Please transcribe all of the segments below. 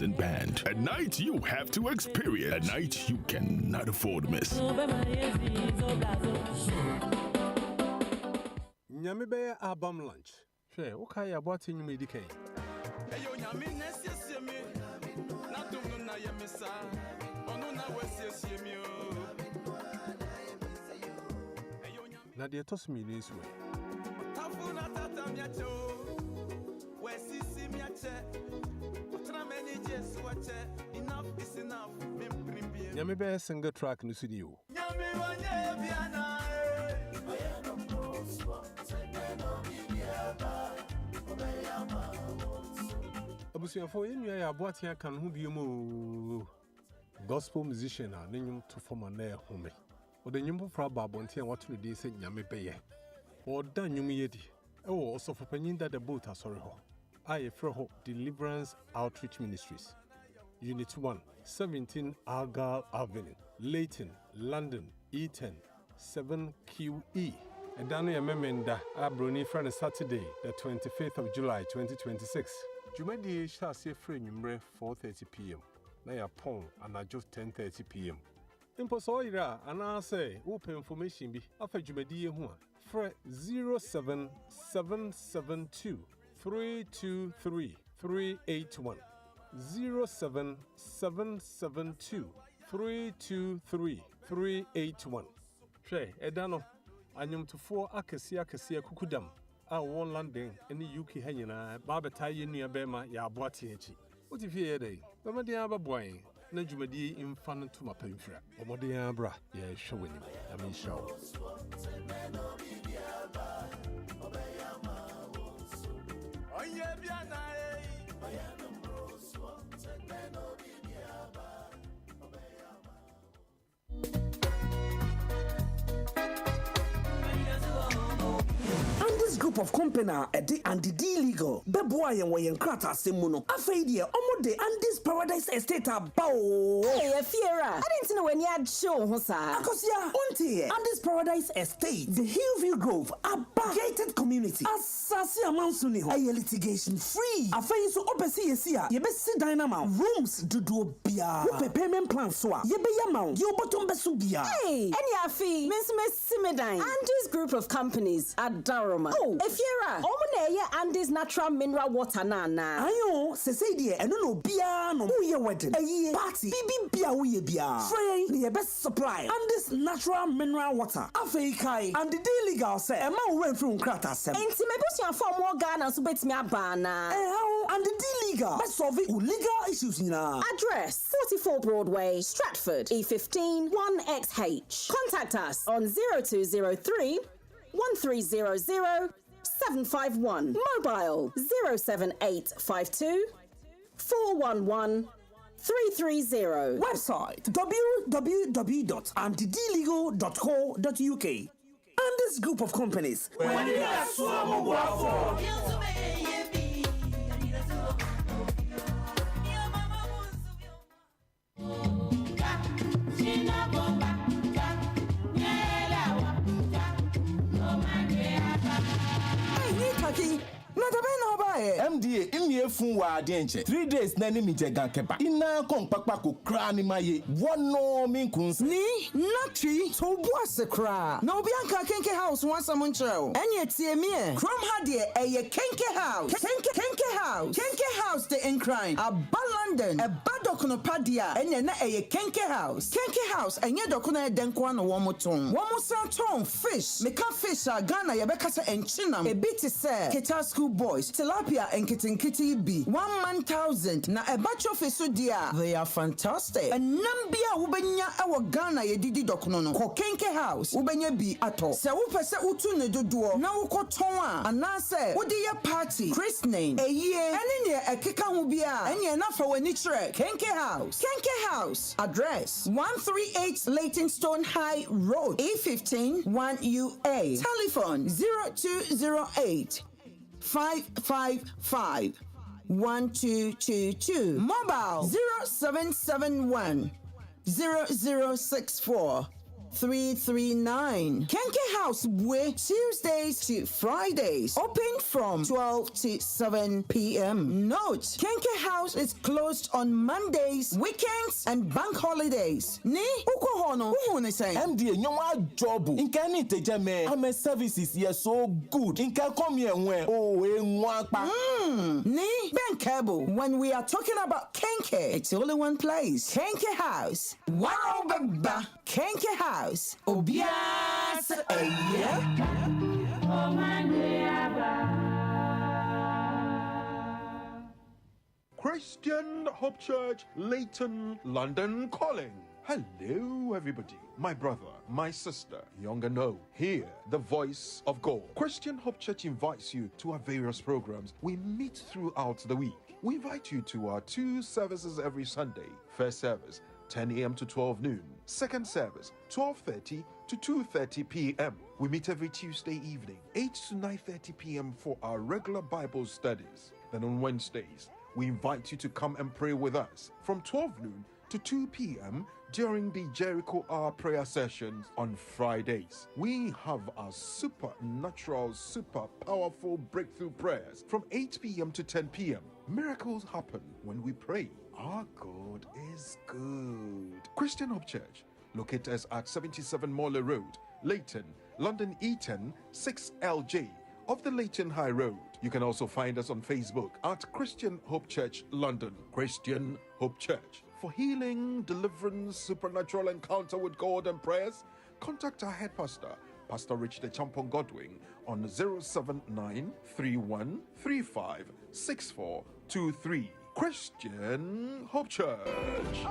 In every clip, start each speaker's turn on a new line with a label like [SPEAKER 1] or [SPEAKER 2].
[SPEAKER 1] and band. A night you have to experience. A night you cannot afford to miss.
[SPEAKER 2] Nyamibe album launch. She, okay about in medicaid. Nadia toss me this way. Enough is enough. Nyamibe single track in the studio. Abusia for you, I bought here can who be you gospel musician and then to form a near home. Or the number for Babonti and what to do say Nyamibe. Or done you me. Oh, also for penning that the boat are sorry. I Froho Deliverance Outreach Ministries. Unit 1, 17 Argyle Avenue, Leighton, London, E10, 7QE. And Daniel Memenda, Abroni Friday Saturday, the 25th of July 2026. Jumadi shall say free number 4:30 p.m. Naya Pong and just 10:30 p.m. Imposoira, and I say, open information be after Jumadi for 07772 323 381. 07772 323 381. She Edano Anyum to 4 Akasia Kukudam. I won London in the UK Hanyana, Babatayi near Bema, ya Boatichi. What if you day? Bamadia boy, Najumadi infant to my penfra. Omodia bra, yeah, showing him. I mean, show.
[SPEAKER 3] And this group of company and the D legal Beboy and Wayan Krata Simuno Afadia Omode and this Paradise Estate Bao.
[SPEAKER 4] Hey, Fiera, I didn't know when you had show Hosa.
[SPEAKER 3] Akosia Unti and this Paradise Estate, the Hillview Grove, a gated community. Asasi Amansuni, a litigation free. Afai so obesi yesia, yebesi dynama rooms dudu bia. Upe payment plan soa, yebe yamau, yo bottom besu bia.
[SPEAKER 4] Hey, any afi, Miss Simedine, and this group of companies at Daroma. Oh, Fiera, Omune Andes natural mineral water na.
[SPEAKER 3] Ayo, sesedi e no bia no uye wedding. Eye party, bibi bia uye bia. Frey, the best supply. And this natural mineral water. Afei kai, and the day legal say, Emma went from Krata sem.
[SPEAKER 4] Enti mebusi for more Ghana so bet me abana.
[SPEAKER 3] And the D legal, but solve legal issues na.
[SPEAKER 4] Address 44 Broadway, Stratford, E15 1XH. Contact us on 0203 1300 751. Mobile 07852 411 330.
[SPEAKER 3] Website www.antidlegal.co.uk. And this group of companies.
[SPEAKER 5] MDA in the Funwa Denche. 3 days nani mi jegan kepa. Ina kong pakpa ko kra ni maye. One no min kuns.
[SPEAKER 6] Ni natri to boase kra. No bianca kenke house once a muncho. Enye tie me. Krom hadie eye kenke house. Kenke house. Kenke house de incline. A London. A badokono padia. Enye na eye kenke house. Kenke house enye dokona denkwa no womoton. Womosan ton fish. Meka fish a Ghana yebekasa enchinam. E biti se. Kita school boys. Tilapia and kitty B. 1,000 na a batch of dia. They are fantastic. And Nambia Ubenya our Ghana ye didi doknono. Ko kenke house. Ubenya B ato. Se upese utu ne dodo. Na uko tonwa. Anase. Udiya party. Christening. A year. Enye a kika hubia. Enye na for wenitre. Kenke house. Kenke house. Address 138 Leytonstone High Road. E15 1UA. Telephone 0208 555 1222. Mobile 0771 0064 0339. Kenke House with Tuesdays to Fridays. Open from 12 to 7 p.m. Note, Kenke House is closed on Mondays, weekends, and bank holidays. Ni uko hono, uhu ne say.
[SPEAKER 5] MD nyoma job. Inka ni tejeme. Ame services here so good. Inka come here when nwapa.
[SPEAKER 6] Ni Ben Cable. When we are talking about Kenke, it's only one place. Kenke House. Wow, baba. Kenke House. Obias.
[SPEAKER 7] Christian Hope Church, Leighton, London calling. Hello, everybody. My brother, my sister, young and old. Hear the voice of God. Christian Hope Church invites you to our various programs. We meet throughout the week. We invite you to our 2 services every Sunday. First service, 10 a.m. to 12 noon. Second service, 12:30 to 2:30 p.m. We meet every Tuesday evening, 8 to 9:30 p.m. for our regular Bible studies. Then on Wednesdays, we invite you to come and pray with us from 12 noon to 2 p.m. during the Jericho Hour prayer sessions on Fridays. We have our supernatural, super powerful breakthrough prayers from 8 p.m. to 10 p.m. Miracles happen when we pray. Our God is good. Christian Hope Church, locate us at 77 Morley Road, Leighton, London E10 6LJ of the Leighton High Road. You can also find us on Facebook at Christian Hope Church London. Christian Hope Church. For healing, deliverance, supernatural encounter with God and prayers, contact our head pastor, Pastor Richard Champon Godwin, on 079-3135-6423. Christian Hope Church.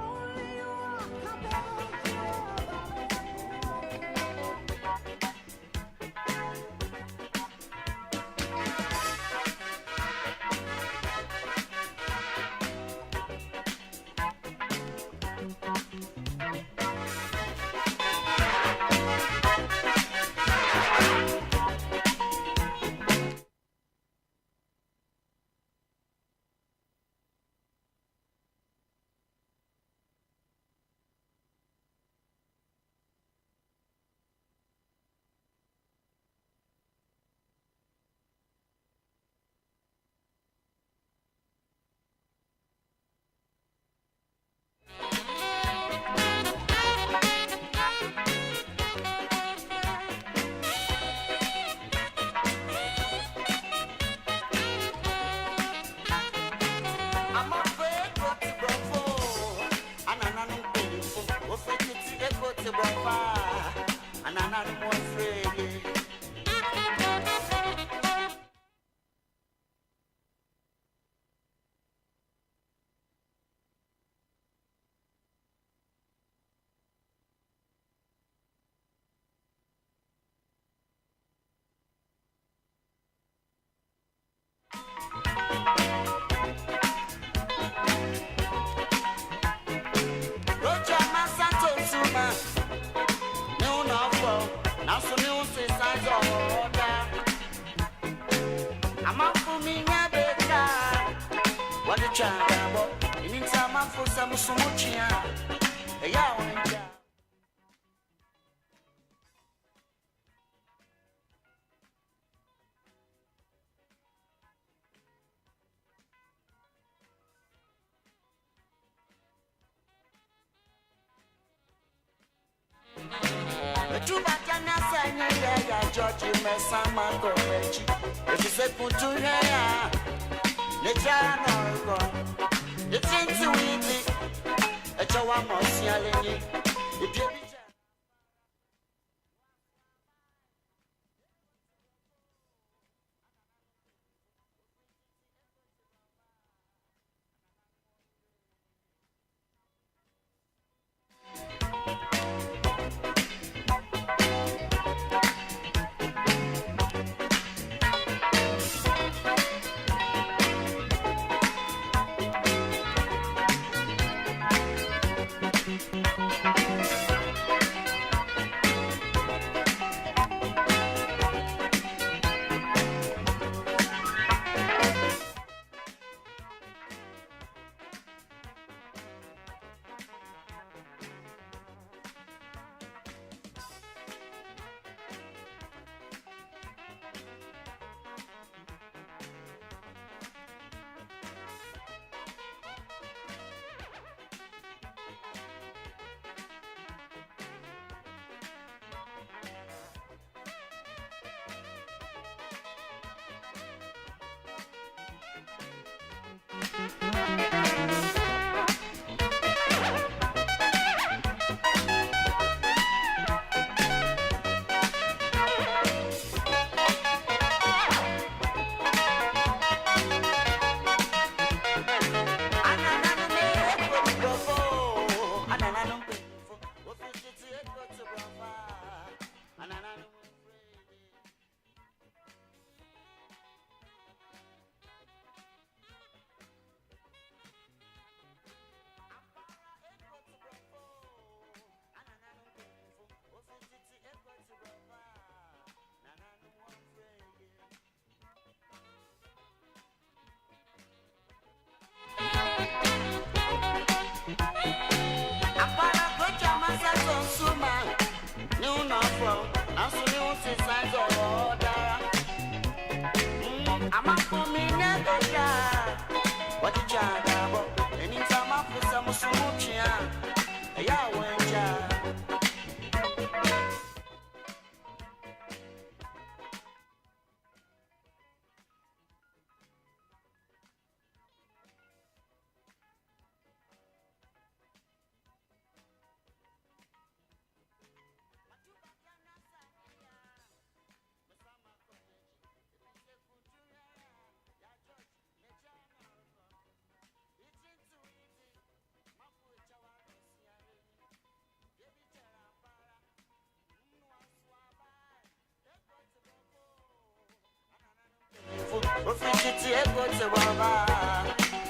[SPEAKER 8] Officially, go to Baba,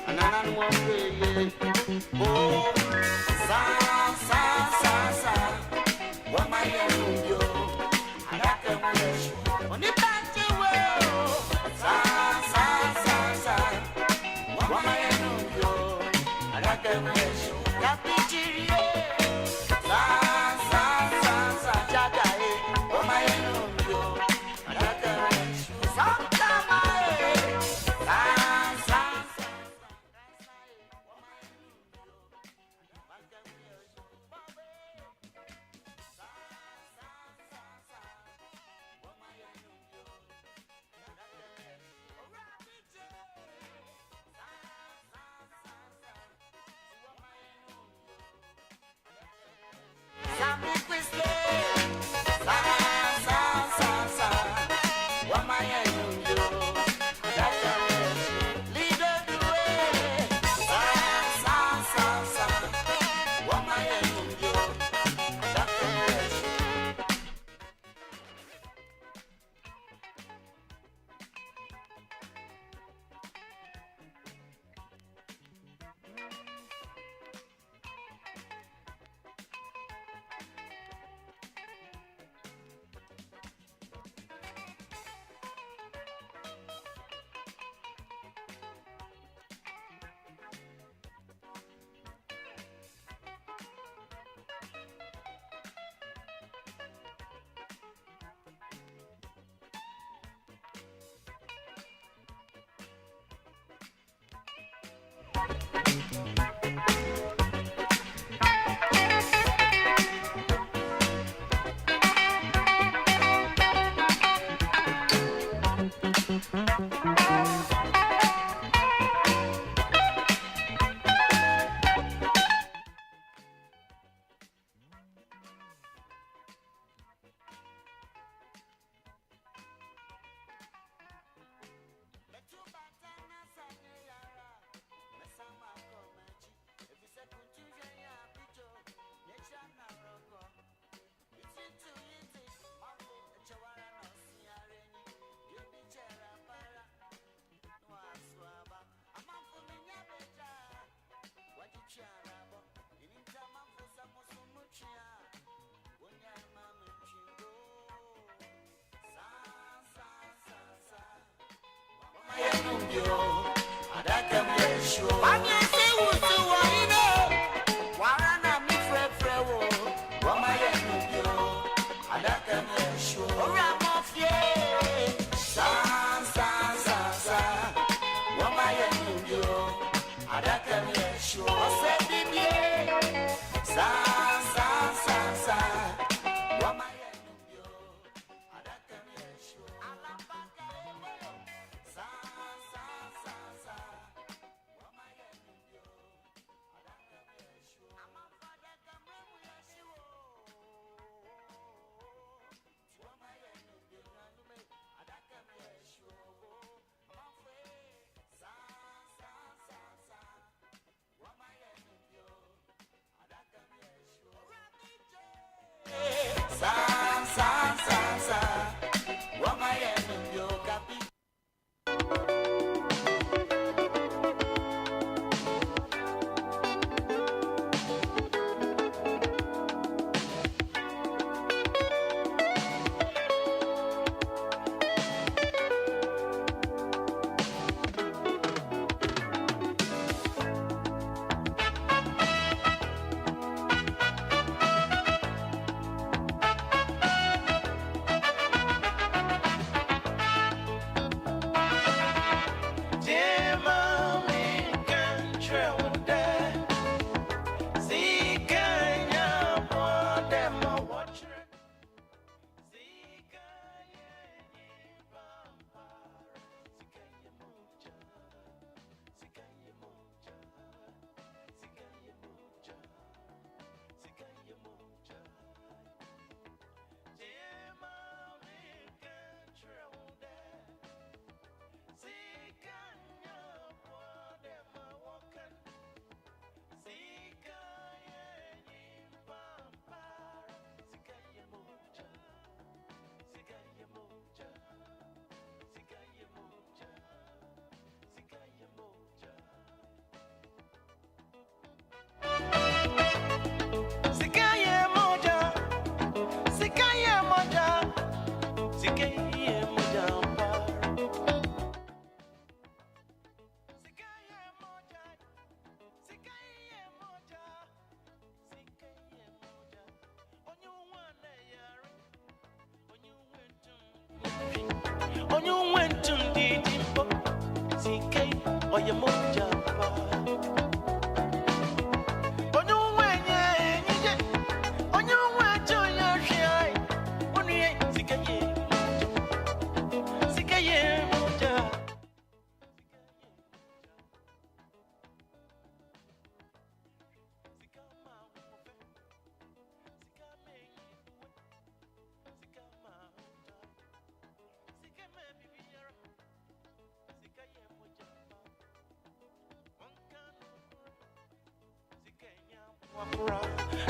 [SPEAKER 8] and I know one way. Oh, sa, what my yo, and I can wish on the back to sa, what my yo, and I can wish. Happy sa, Jagae, what my yo, and I can wish.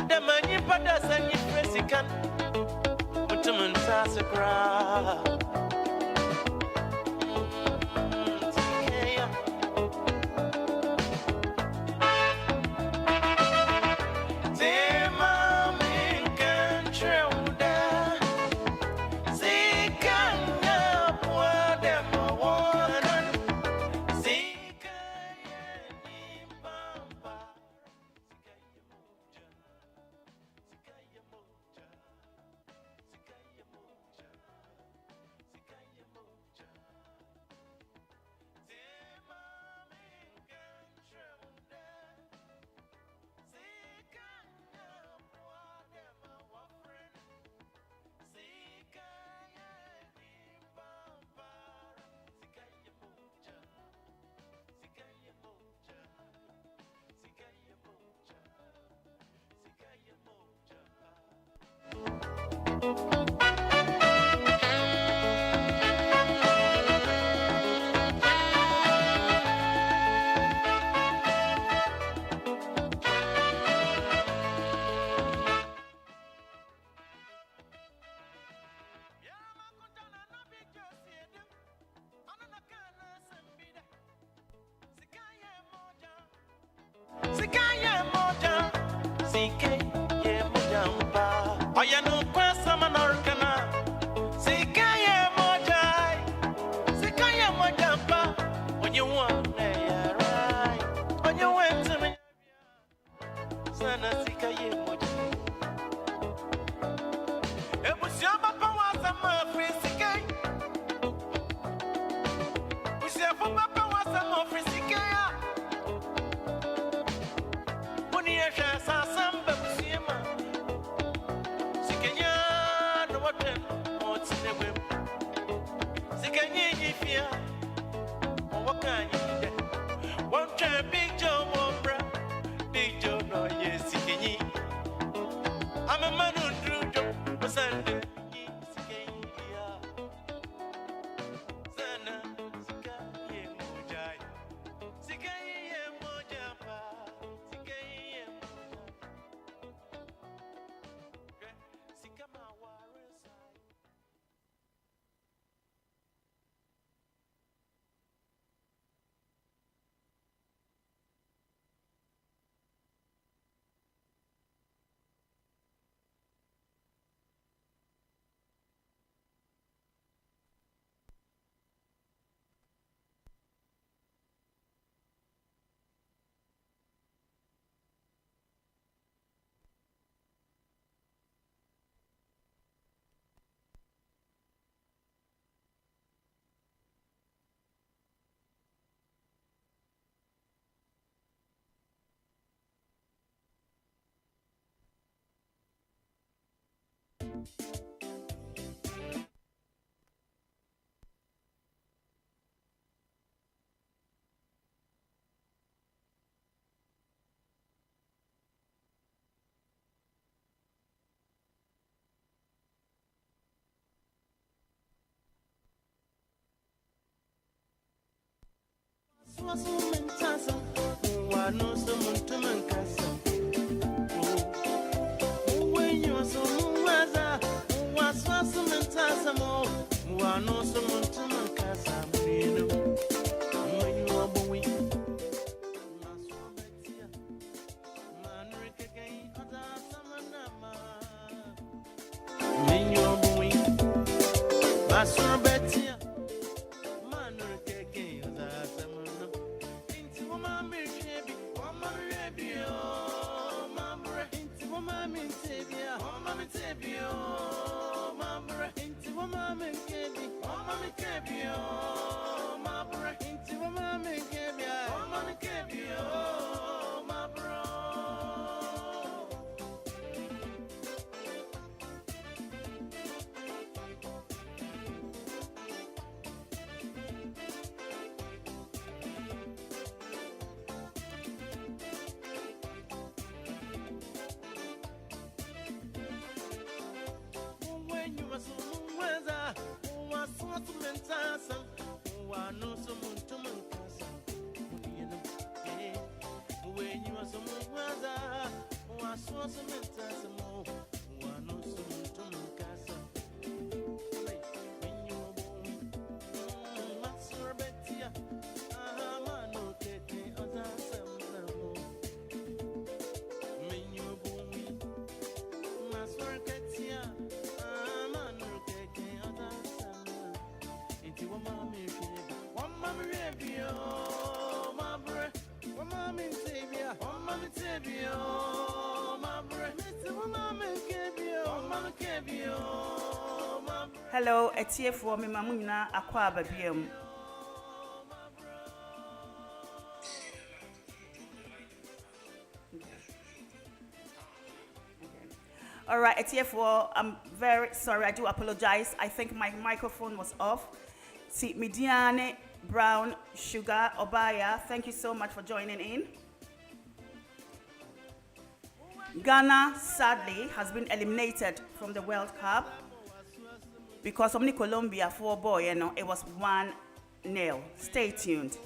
[SPEAKER 9] The money pada sanyi presikan mutumin sasekra
[SPEAKER 10] Hello, it's here for me, Mamuna Aqua Babium. All right, it's here for. I'm very sorry. I do apologize. I think my microphone was off. See, Midiane Brown Sugar Obaya, thank you so much for joining in. Ghana, sadly, has been eliminated from the World Cup because of Colombia 4-boy, it was 1-0. Stay tuned.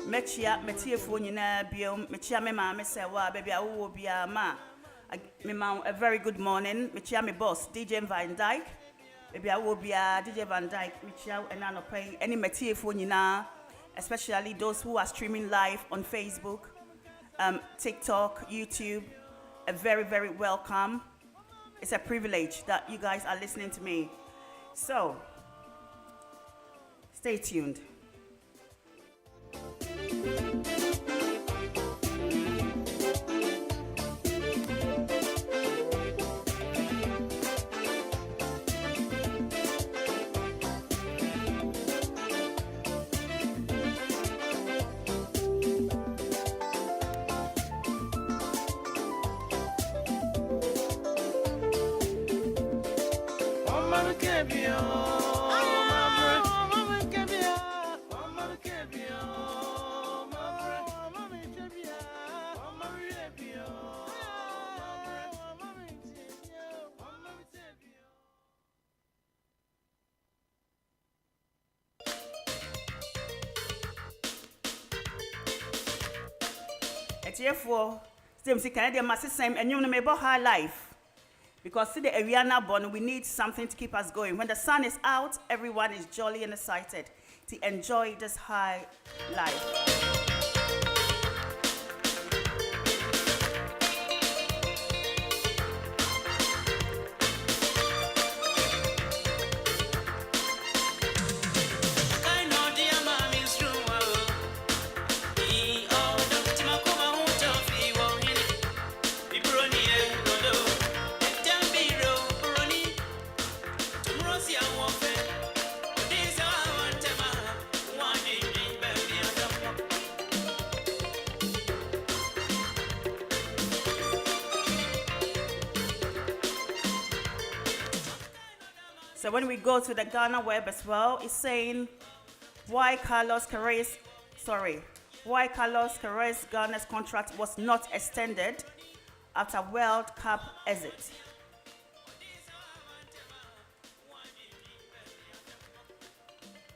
[SPEAKER 10] Mechia metie fo nyina biom mechia me ma me se wa baby awo bia ma me ma a very good morning mechia me boss DJ Van Dyke baby awo bia DJ Van Dyke mechia enano pay any metie fo nyina, especially those who are streaming live on Facebook, TikTok, YouTube. A very, very welcome. It's a privilege that you guys are listening to me. So stay tuned. Therefore, same see Canadian massive same and you know about her life. Because see the Ariana born, we need something to keep us going. When the sun is out, everyone is jolly and excited to enjoy this high life. So when we go to the Ghana web as well, it's saying why Carlos Carres, why Carlos Queiroz Ghana's contract was not extended after World Cup exit.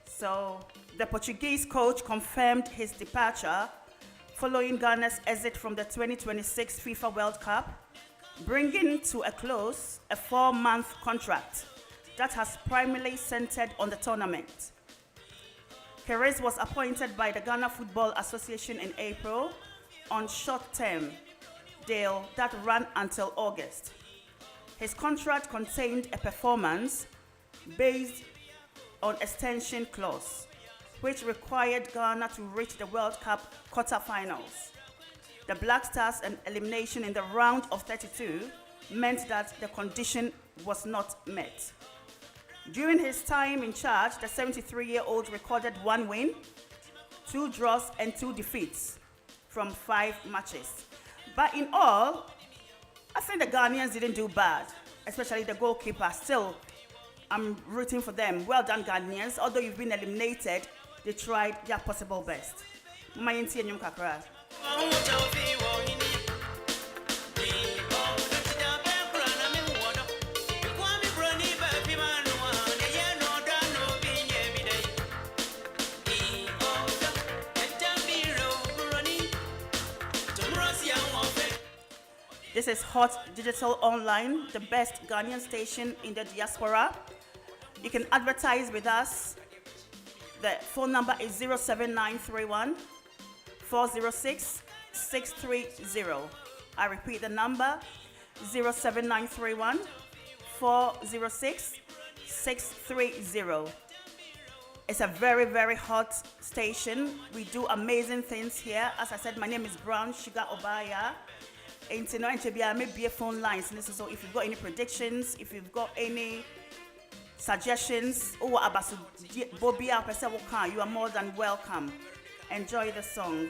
[SPEAKER 10] So the Portuguese coach confirmed his departure following Ghana's exit from the 2026 FIFA World Cup, bringing to a close a 4-month contract that has primarily centered on the tournament. Queiroz was appointed by the Ghana Football Association in April on short-term deal that ran until August. His contract contained a performance-based on extension clause, which required Ghana to reach the World Cup quarterfinals. The Black Stars' elimination in the round of 32 meant that the condition was not met. During his time in charge, the 73-year-old recorded 1 win, 2 draws, and 2 defeats from 5 matches. But in all, I think the Ghanaians didn't do bad, especially the goalkeeper. Still, I'm rooting for them. Well done, Ghanaians. Although you've been eliminated, they tried their possible best. This is Hot Digital Online, the best Ghanaian station in the diaspora. You can advertise with us. The phone number is 07931 406 630. I repeat the number, 07931 406 630. It's a very, very hot station. We do amazing things here. As I said, my name is Brown Sugar Obaya. And maybe a phone lines. So if you've got any predictions, if you've got any suggestions, or about Bobia, you are more than welcome. Enjoy the song.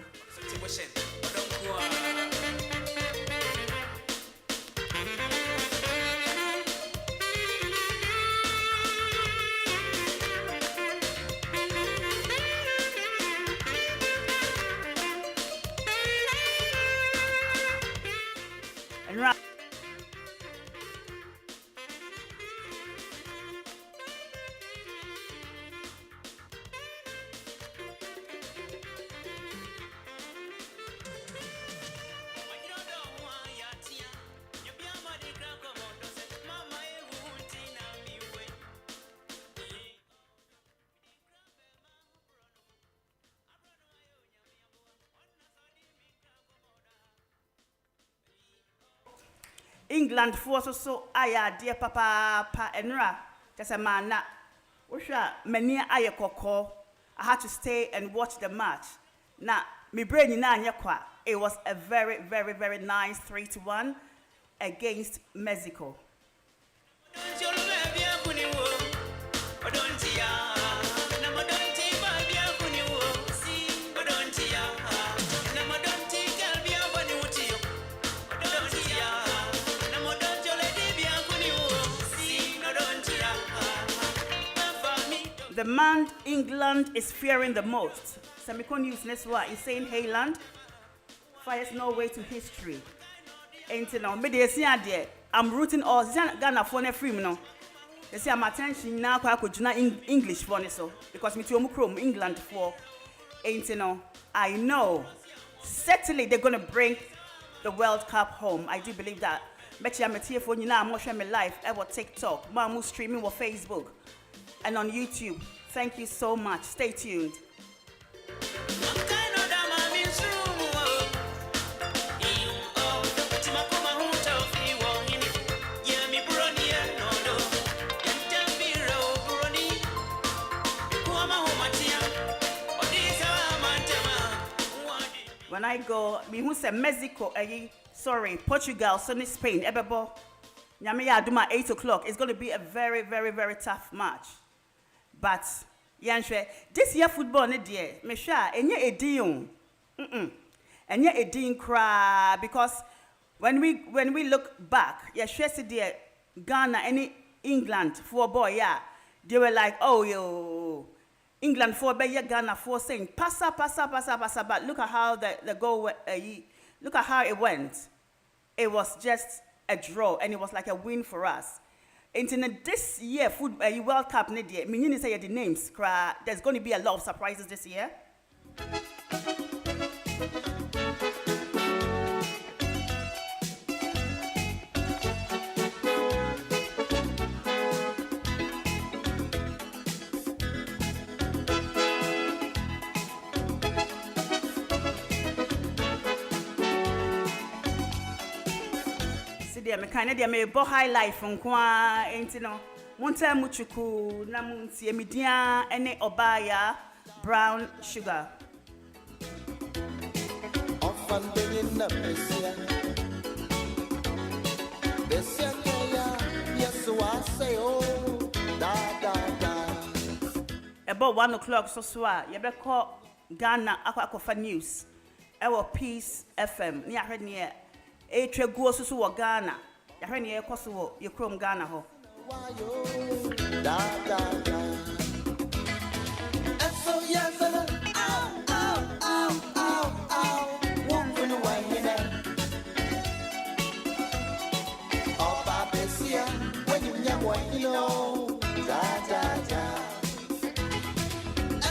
[SPEAKER 10] England force so aya dear papa pa enra just a man na many aye koko. I had to stay and watch the match. Na me brain na nyakwa. It was a very, very, very nice 3-1 against Mexico. The man England is fearing the most. Semicon News Neswa is saying Hayland fires no way to history. Ain't you know, I'm rooting all Ghana for a free no. They say I'm attention now I could English for so because me to Chrome England for ain't you know. I know certainly they're gonna bring the World Cup home. I do believe that. Bet you I'm a tear for you now, I'm watching my live ever TikTok, Mamu streaming or Facebook. And on YouTube. Thank you so much. Stay tuned. When I go, me who say Mexico, Portugal, Sunny Spain, Ebebo. Nyame Aduma 8 o'clock. It's going to be a very, very, very tough match. But this year football ne dear, me sure enye edin. Enye edin cry because when we look back, yeah, sure see dear Ghana any England for boy, yeah, they were like, oh yo, England for Ghana for saying passa. But look at how the goal. Look at how it went. It was just a draw, and it was like a win for us. In this year, World Cup, meaning say the names. There's going to be a lot of surprises this year. Me kind of me bo high life from kwa no one time muchuku na muntie media ene obaya brown sugar
[SPEAKER 11] ofan benin na besia kaya yes wa say oh da
[SPEAKER 10] about 1 o'clock so you be call Ghana akwa news our Peace FM ni ahwe ne e twegu so wo Ghana ya hwe ne ekoso wo ye krom Ghana ho
[SPEAKER 11] so yes ow won why here oh babesia when you nya why you know da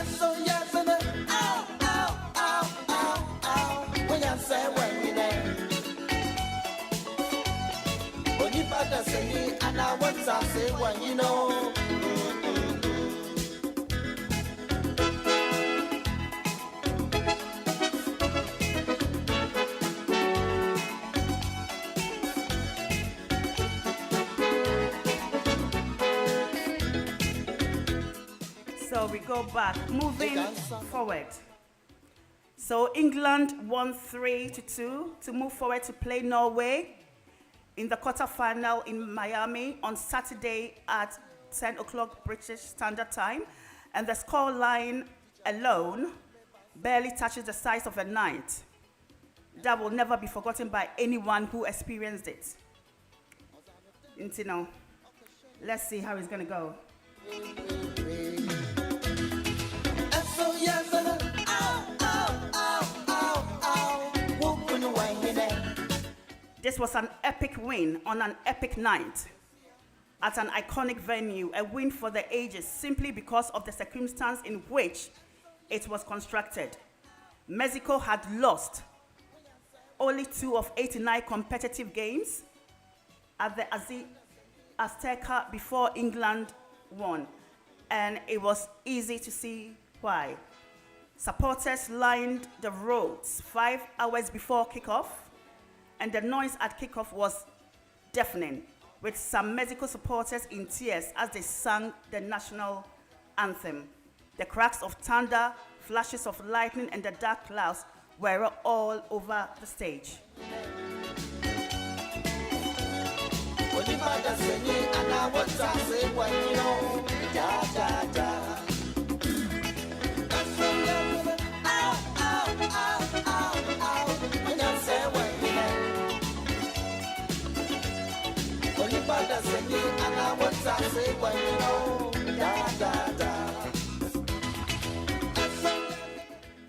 [SPEAKER 11] so yes ow when you say when you know and I want to say when you know.
[SPEAKER 10] So we go back, moving forward. So England won 3-2 to move forward to play Norway in the quarterfinal in Miami on Saturday at 10 o'clock British Standard Time. And the score line alone barely touches the size of a night. That will never be forgotten by anyone who experienced it. Let's see how it's going to go. This was an epic win on an epic night at an iconic venue, a win for the ages simply because of the circumstance in which it was constructed. Mexico had lost only 2 of 89 competitive games at the Azteca before England won, and it was easy to see why. Supporters lined the roads 5 hours before kickoff, and the noise at kickoff was deafening, with some Mexico supporters in tears as they sang the national anthem. The cracks of thunder, flashes of lightning, and the dark clouds were all over the stage.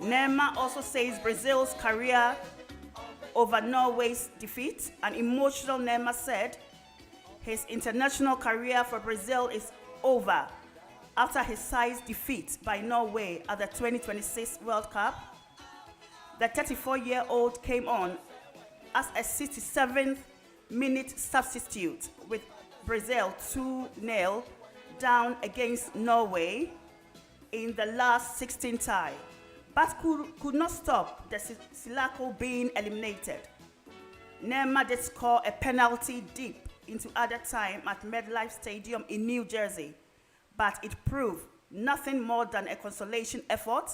[SPEAKER 10] Neymar also says Brazil's career over Norway's defeat. An emotional Neymar said his international career for Brazil is over after his side's defeat by Norway at the 2026 World Cup. The 34-year-old came on as a 67th-minute substitute with Brazil 2-0 down against Norway in the last 16 tie, but could not stop the Silako being eliminated. Neymar did score a penalty deep into added time at MetLife Stadium in New Jersey, but it proved nothing more than a consolation effort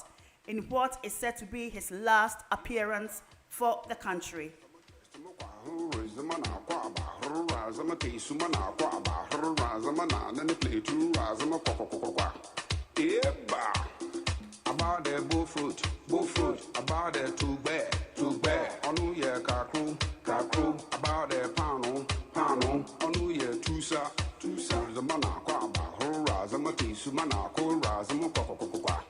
[SPEAKER 10] in what is said to be his last appearance for the country.
[SPEAKER 12] About the bull fruit, about the too bad, onu ye kakru, about the pano, onu ye tusa, zamana kwa ba, hora zamati sumana ko razamo kwa.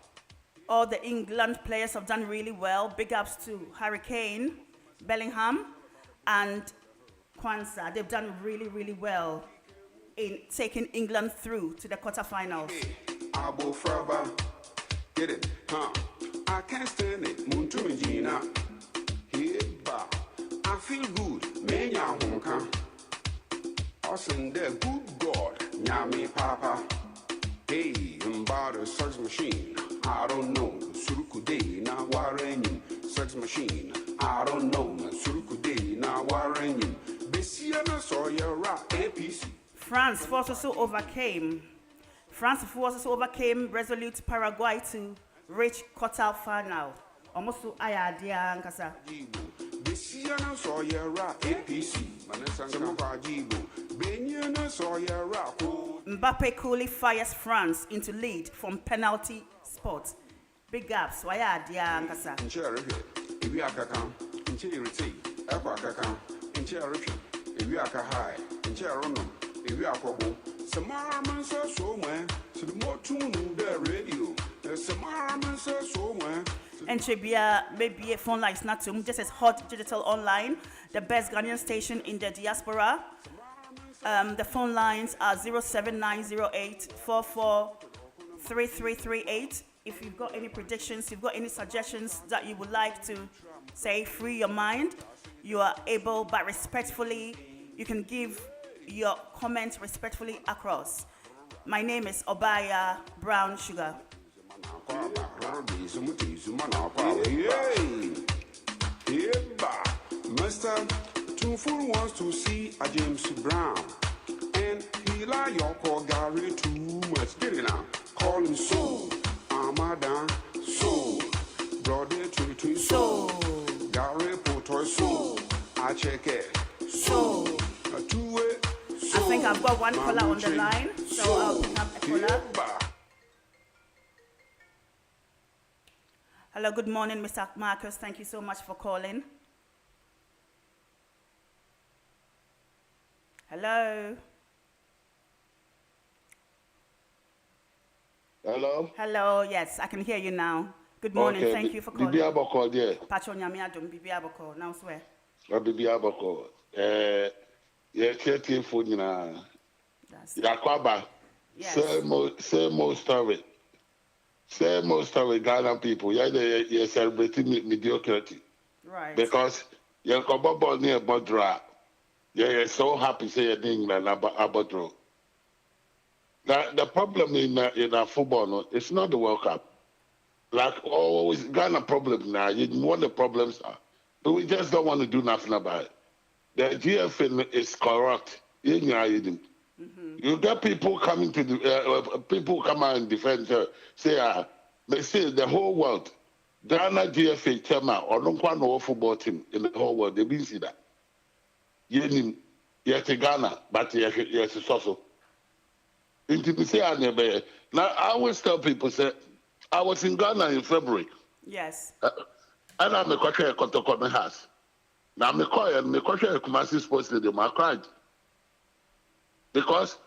[SPEAKER 10] all the England players have done really well. Big ups to Hurricane, Bellingham, and Kwanzaa. They've done really, really well in taking England through to the quarterfinals.
[SPEAKER 12] Abo Fraba, get it, huh? I can't stand it, Muntu Gina. Here, ba. I feel good, Menya Honka. Awesome, the good God, Nyami Papa. Hey, about a sex machine. I don't know, Surukude, now Warren, sex machine. I don't know, Surukude, now Warren. Bessiana saw your APC.
[SPEAKER 10] France forces overcame resolute Paraguay to reach quarter final. Almost to Ayadia Nkasa.
[SPEAKER 12] Bessiana saw your APC.
[SPEAKER 10] Mbappe coolly fires France into lead from penalty spot. Big ups, Ayadia Nkasa.
[SPEAKER 12] If you are Kakam, in Cherry, Aqua Kakam, in Cherry, if you are Kahai, in Cherono. If you are Kobo, Samaraman says so, man. So the more tune the radio, Samaraman says so, man.
[SPEAKER 10] And Tribia, maybe a phone line is not too, just as hot digital online, the best Ghanaian station in the diaspora. The phone lines are 07908 443338. If you've got any predictions, you've got any suggestions that you would like to say, free your mind, you are able, but respectfully, you can give your comments respectfully across. My name is Obaya Brown Sugar.
[SPEAKER 12] Mr. Tunful wants to see a James Brown, and he like your call Gary too much. Get it now. Call him Soul, Amadan Soul, Brother Tree Soul, Gary Potoy Soul. I check it. Soul. A two-way.
[SPEAKER 10] I think I've got one caller on the line, so I'll pick up a caller. Hello, good morning, Mr. Marcus. Thank you so much for calling. Hello.
[SPEAKER 13] Hello?
[SPEAKER 10] Hello, yes, I can hear you now. Good morning,
[SPEAKER 13] okay.
[SPEAKER 10] Thank you for calling.
[SPEAKER 13] Bibi Aboko there.
[SPEAKER 10] Patron Yamiadum, Bibi Aboko, now swear.
[SPEAKER 13] Bibi Aboko. Yeah, chatting for you now. Yakwaba.
[SPEAKER 10] Yes.
[SPEAKER 13] Same old story. Same old story, Ghana people. Yeah, they're celebrating mediocrity.
[SPEAKER 10] Right.
[SPEAKER 13] Because you're born near Bodra. Yeah, you're so happy say you're in England about Bodra. Now, the problem in our football, no, it's not the World Cup. Like always, Ghana problem now. You know what the problems are. But we just don't want to do nothing about it. The GFN is corrupt. You get people coming to the people come out and defend say they say the whole world Ghana GFA chairman or no football team in the whole world they been see that. Yes, Ghana, but yes, so. Now I always tell people say I was in Ghana in February.
[SPEAKER 10] Yes.
[SPEAKER 13] And I'm a question of my house. Now I'm a question of Kumasi Sports Stadium. I cried. Because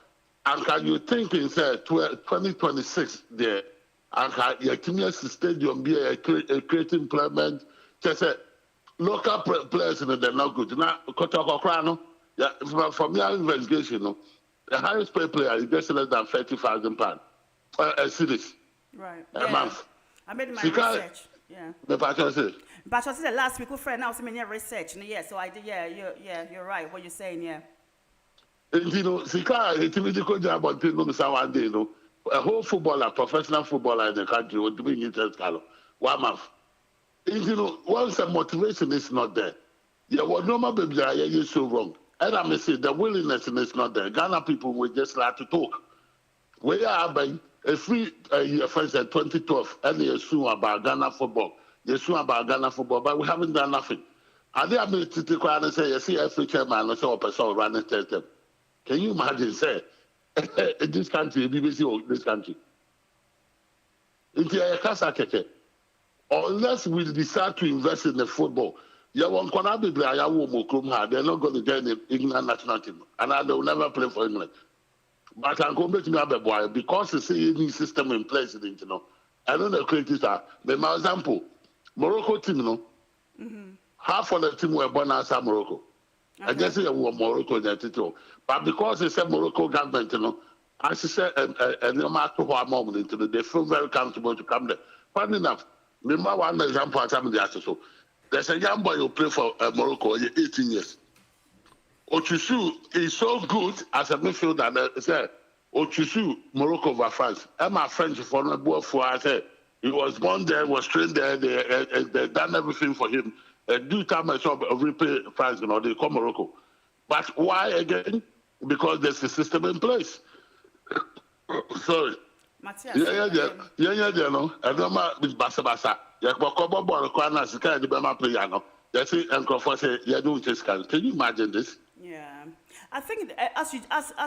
[SPEAKER 13] and can you think in 2026 there and can your community stadium be a creating employment? Just say local players they're not good. Now Kotoko yeah, from your investigation, the highest paid player is just less than £30,000 a series.
[SPEAKER 10] Right.
[SPEAKER 13] A month.
[SPEAKER 10] I made my research. Yeah.
[SPEAKER 13] The pastor said.
[SPEAKER 10] But I said last week, friend, now some research. Yeah, so I did. Yeah, you're right. What you're saying, yeah.
[SPEAKER 13] And you know, Sika, it's a medical job until one day, you know, a whole footballer, professional footballer in the country would be in 1 month. And you know, once the motivation is not there, yeah, what normal baby you're so wrong. And I may say the willingness is not there. Ghana people will just like to talk. We are buying a free first in 2012, and they assume about Ghana football. They assume about Ghana football, but we haven't done nothing. And they have been to take and say, you see, every chairman, and so a person running them. Can you imagine, say, in this country, BBC or this country? Unless we decide to invest in the football, they're not going to join the England national team, and they will never play for England. But I'm going to me boy because the CAD system in place, you know, I don't know creators are. But my example, Morocco team, no. Half of the team were born outside Morocco. I just say Morocco that but because it's a Morocco government, you know, as I said, and no matter what moment they feel very comfortable to come there. Funny enough, remember one example at some of so there's a young boy who played for Morocco, 18 years. Ochusu is so good as a midfielder that said Ochusu, Morocco over France. I'm a French for I said he was born there, was trained there, they done everything for him. Due time I saw repay France, you know, they come Morocco. But why again? Because there's a system in place. Sorry.
[SPEAKER 10] Matthias.
[SPEAKER 13] Yeah, no. I don't know with Basa. Yeah, but Kobo Borokwana, the kind of Bama player, no. They say, and Crawford say, yeah, do this kind. Can you imagine this?
[SPEAKER 10] Yeah. I think, as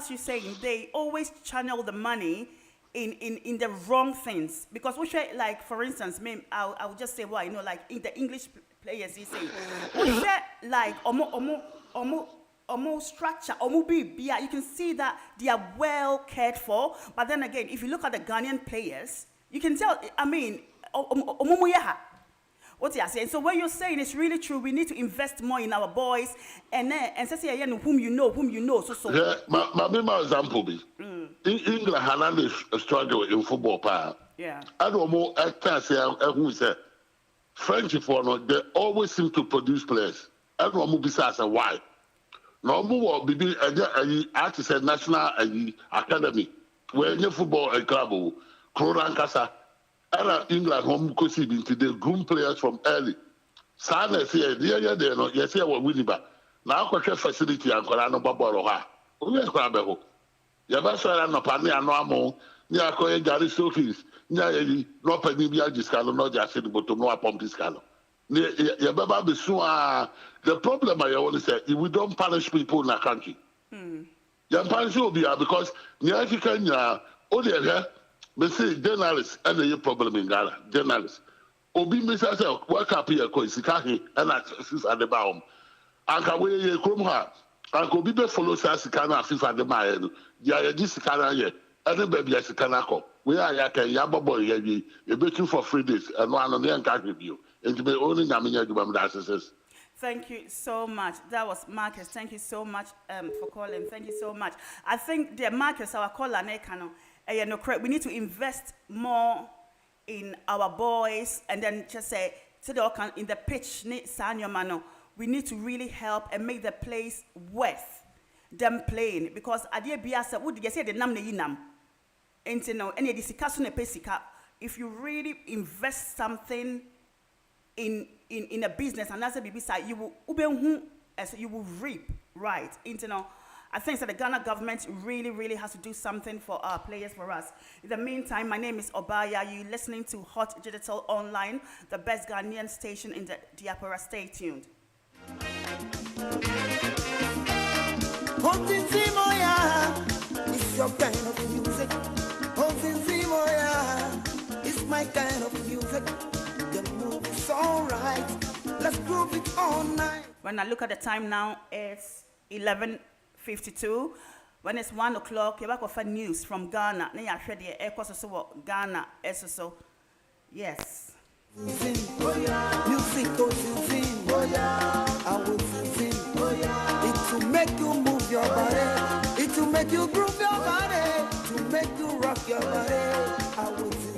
[SPEAKER 10] you're saying, they always channel the money in the wrong things. Because, we say, like, for instance, I would just say, well, you know, like, in the English players, you say, we say, like, almost structure, you can see that they are well cared for. But then again, if you look at the Ghanaian players, you can tell, I mean, what you are saying. So what you're saying is really true. We need to invest more in our boys and say whom you know. So.
[SPEAKER 13] Yeah, my example be in England, Haaland is struggle in football power.
[SPEAKER 10] Yeah.
[SPEAKER 13] I don't know. I can't say who say French for no. They always seem to produce players. I don't know besides why. No more be I say national academy where any football club Kroran Kasa. England home could see into the groom players from early. Sana say, dear, they know, yes, I will win back. Now, quite facility and Corano Baboroha. We are Crabeho. Yabasa and Pani and Ramo, Niako Gary Sofis, Nyari, no Penibia Discalo, no just but to no pump Discalo. Yababa Bisua. The problem I always say, if we don't punish people in our country, you punish will be because Nyaki Kenya, but see, journalists, and the problem in Ghana, journalists. Obi Mr. Work up here, Koisikahi, and access at the bottom. And can we come here? And could be follow Sasikana, FIFA at the Mayan, Yajisikana yet, and the baby Asikanako. We are Yaba boy, you bet you for 3 days, and one on the encounter review, and to be only Namina Dubam.
[SPEAKER 10] Thank you so much. That was Marcus. Thank you so much for calling. Thank you so much. I think the Marcus, our caller, we need to invest more in our boys and then just say, in the pitch, we need to really help and make the place worth them playing. Because if you really invest something in a business and that's a baby side, you will reap, right? I think that the Ghana government really has to do something for our players, for us. In the meantime, my name is Obaya. You're listening to Hot Digital Online, the best Ghanaian station in the Diaspora. Stay tuned.
[SPEAKER 11] It's your kind of music. It's my kind of music. The move is alright. Let's groove it all night.
[SPEAKER 10] When I look at the time now, it's 11:52. When it's 1 o'clock, you're back with news from Ghana. Ghana, so yes.
[SPEAKER 11] Music goes in, I will sing. It will make you move your body. It will make you groove your body. To make you rock your body. I will sing.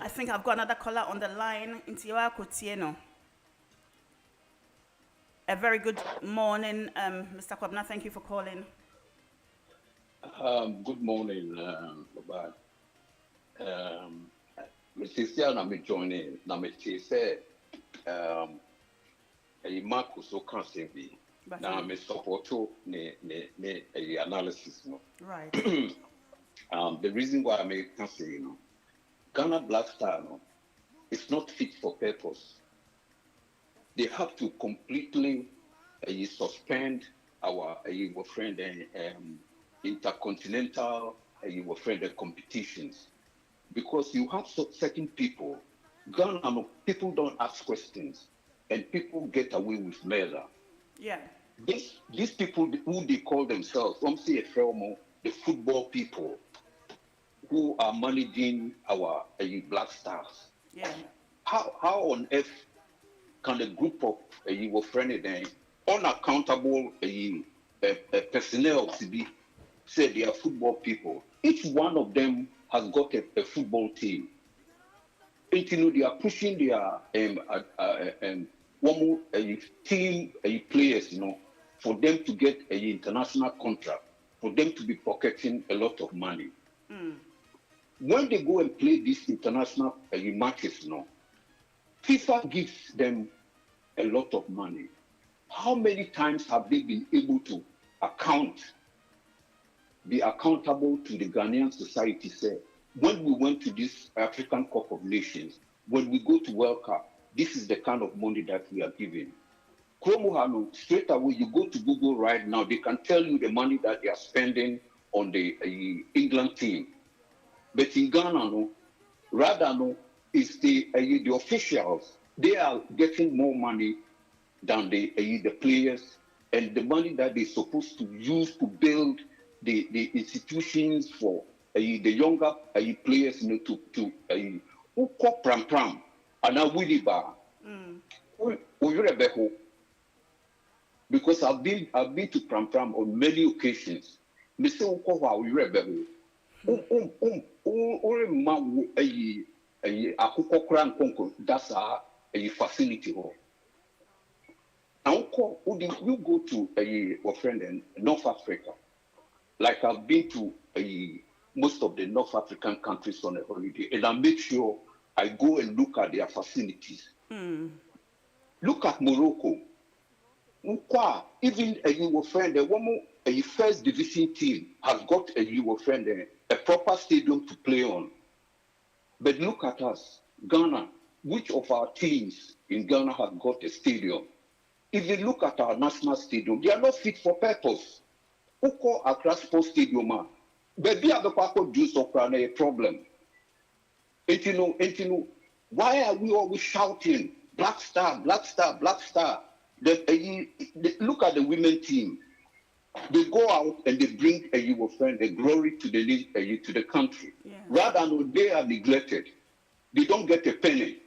[SPEAKER 10] I think I've got another caller on the line. Intiwa Kotieno. A very good morning, Mr. Kwabna. Thank you for calling.
[SPEAKER 14] Good morning, Baba. Mrs. Yana, me joining. Now, me say, a Marcus so can't say me. Now, me support ne analysis.
[SPEAKER 10] Right.
[SPEAKER 14] The reason why I can't say, Ghana Black Star, it's not fit for purpose. they have to completely suspend our friend intercontinental friend competitions, because you have certain people. Ghana, people don't ask questions, and people get away with murder.
[SPEAKER 10] Yeah.
[SPEAKER 14] These people who they call themselves, the football people, who are managing our Black Stars.
[SPEAKER 10] Yeah.
[SPEAKER 14] How on earth can a group of unaccountable personnel to be say they are football people? Each one of them has got a football team. They are pushing their team players, for them to get an international contract, for them to be pocketing a lot of money. When they go and play these international matches, FIFA gives them a lot of money. How many times have they been able to be accountable to the Ghanaian society? Say, when we went to this African Cup of Nations, when we go to World Cup, this is the kind of money that we are giving. Kromohano, straight away, you go to Google right now, they can tell you the money that they are spending on the England team. But in Ghana, it's the officials. They are getting more money than the players, and the money that they're supposed to use to build the institutions for the younger players, to uko pram ana widiba. Because I've been to Pram on many occasions. Mr. Uko wa urebeho. That's a facility. You go to a friend in North Africa, like I've been to most of the North African countries on a holiday, and I make sure I go and look at their facilities. Look at Morocco. Even a friend, a first division team has got a proper stadium to play on. But look at us, Ghana. Which of our teams in Ghana have got a stadium? If you look at our national stadium, they are not fit for purpose. Who call Accra Sports Stadium? But they have a juice of a problem. Why are we always shouting, Black Star, Black Star, Black Star? Look at the women team. They go out and they bring a glory to the country. Yeah. Rather than they are neglected. They don't get a penny.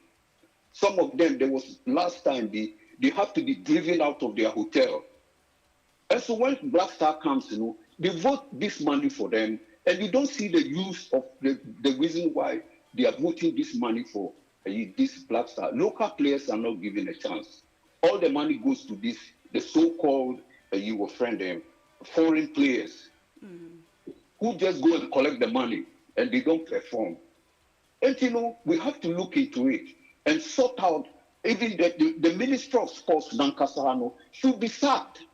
[SPEAKER 14] Some of them, there was last time they have to be driven out of their hotel. And so when Black Star comes, they vote this money for them, and you don't see the use of the reason why they are voting this money for this Black Star. Local players are not given a chance. All the money goes to the so-called foreign players who just go and collect the money and they don't perform. And we have to look into it and sort out. Even the Minister of Sports, Nankasahano, should be sacked.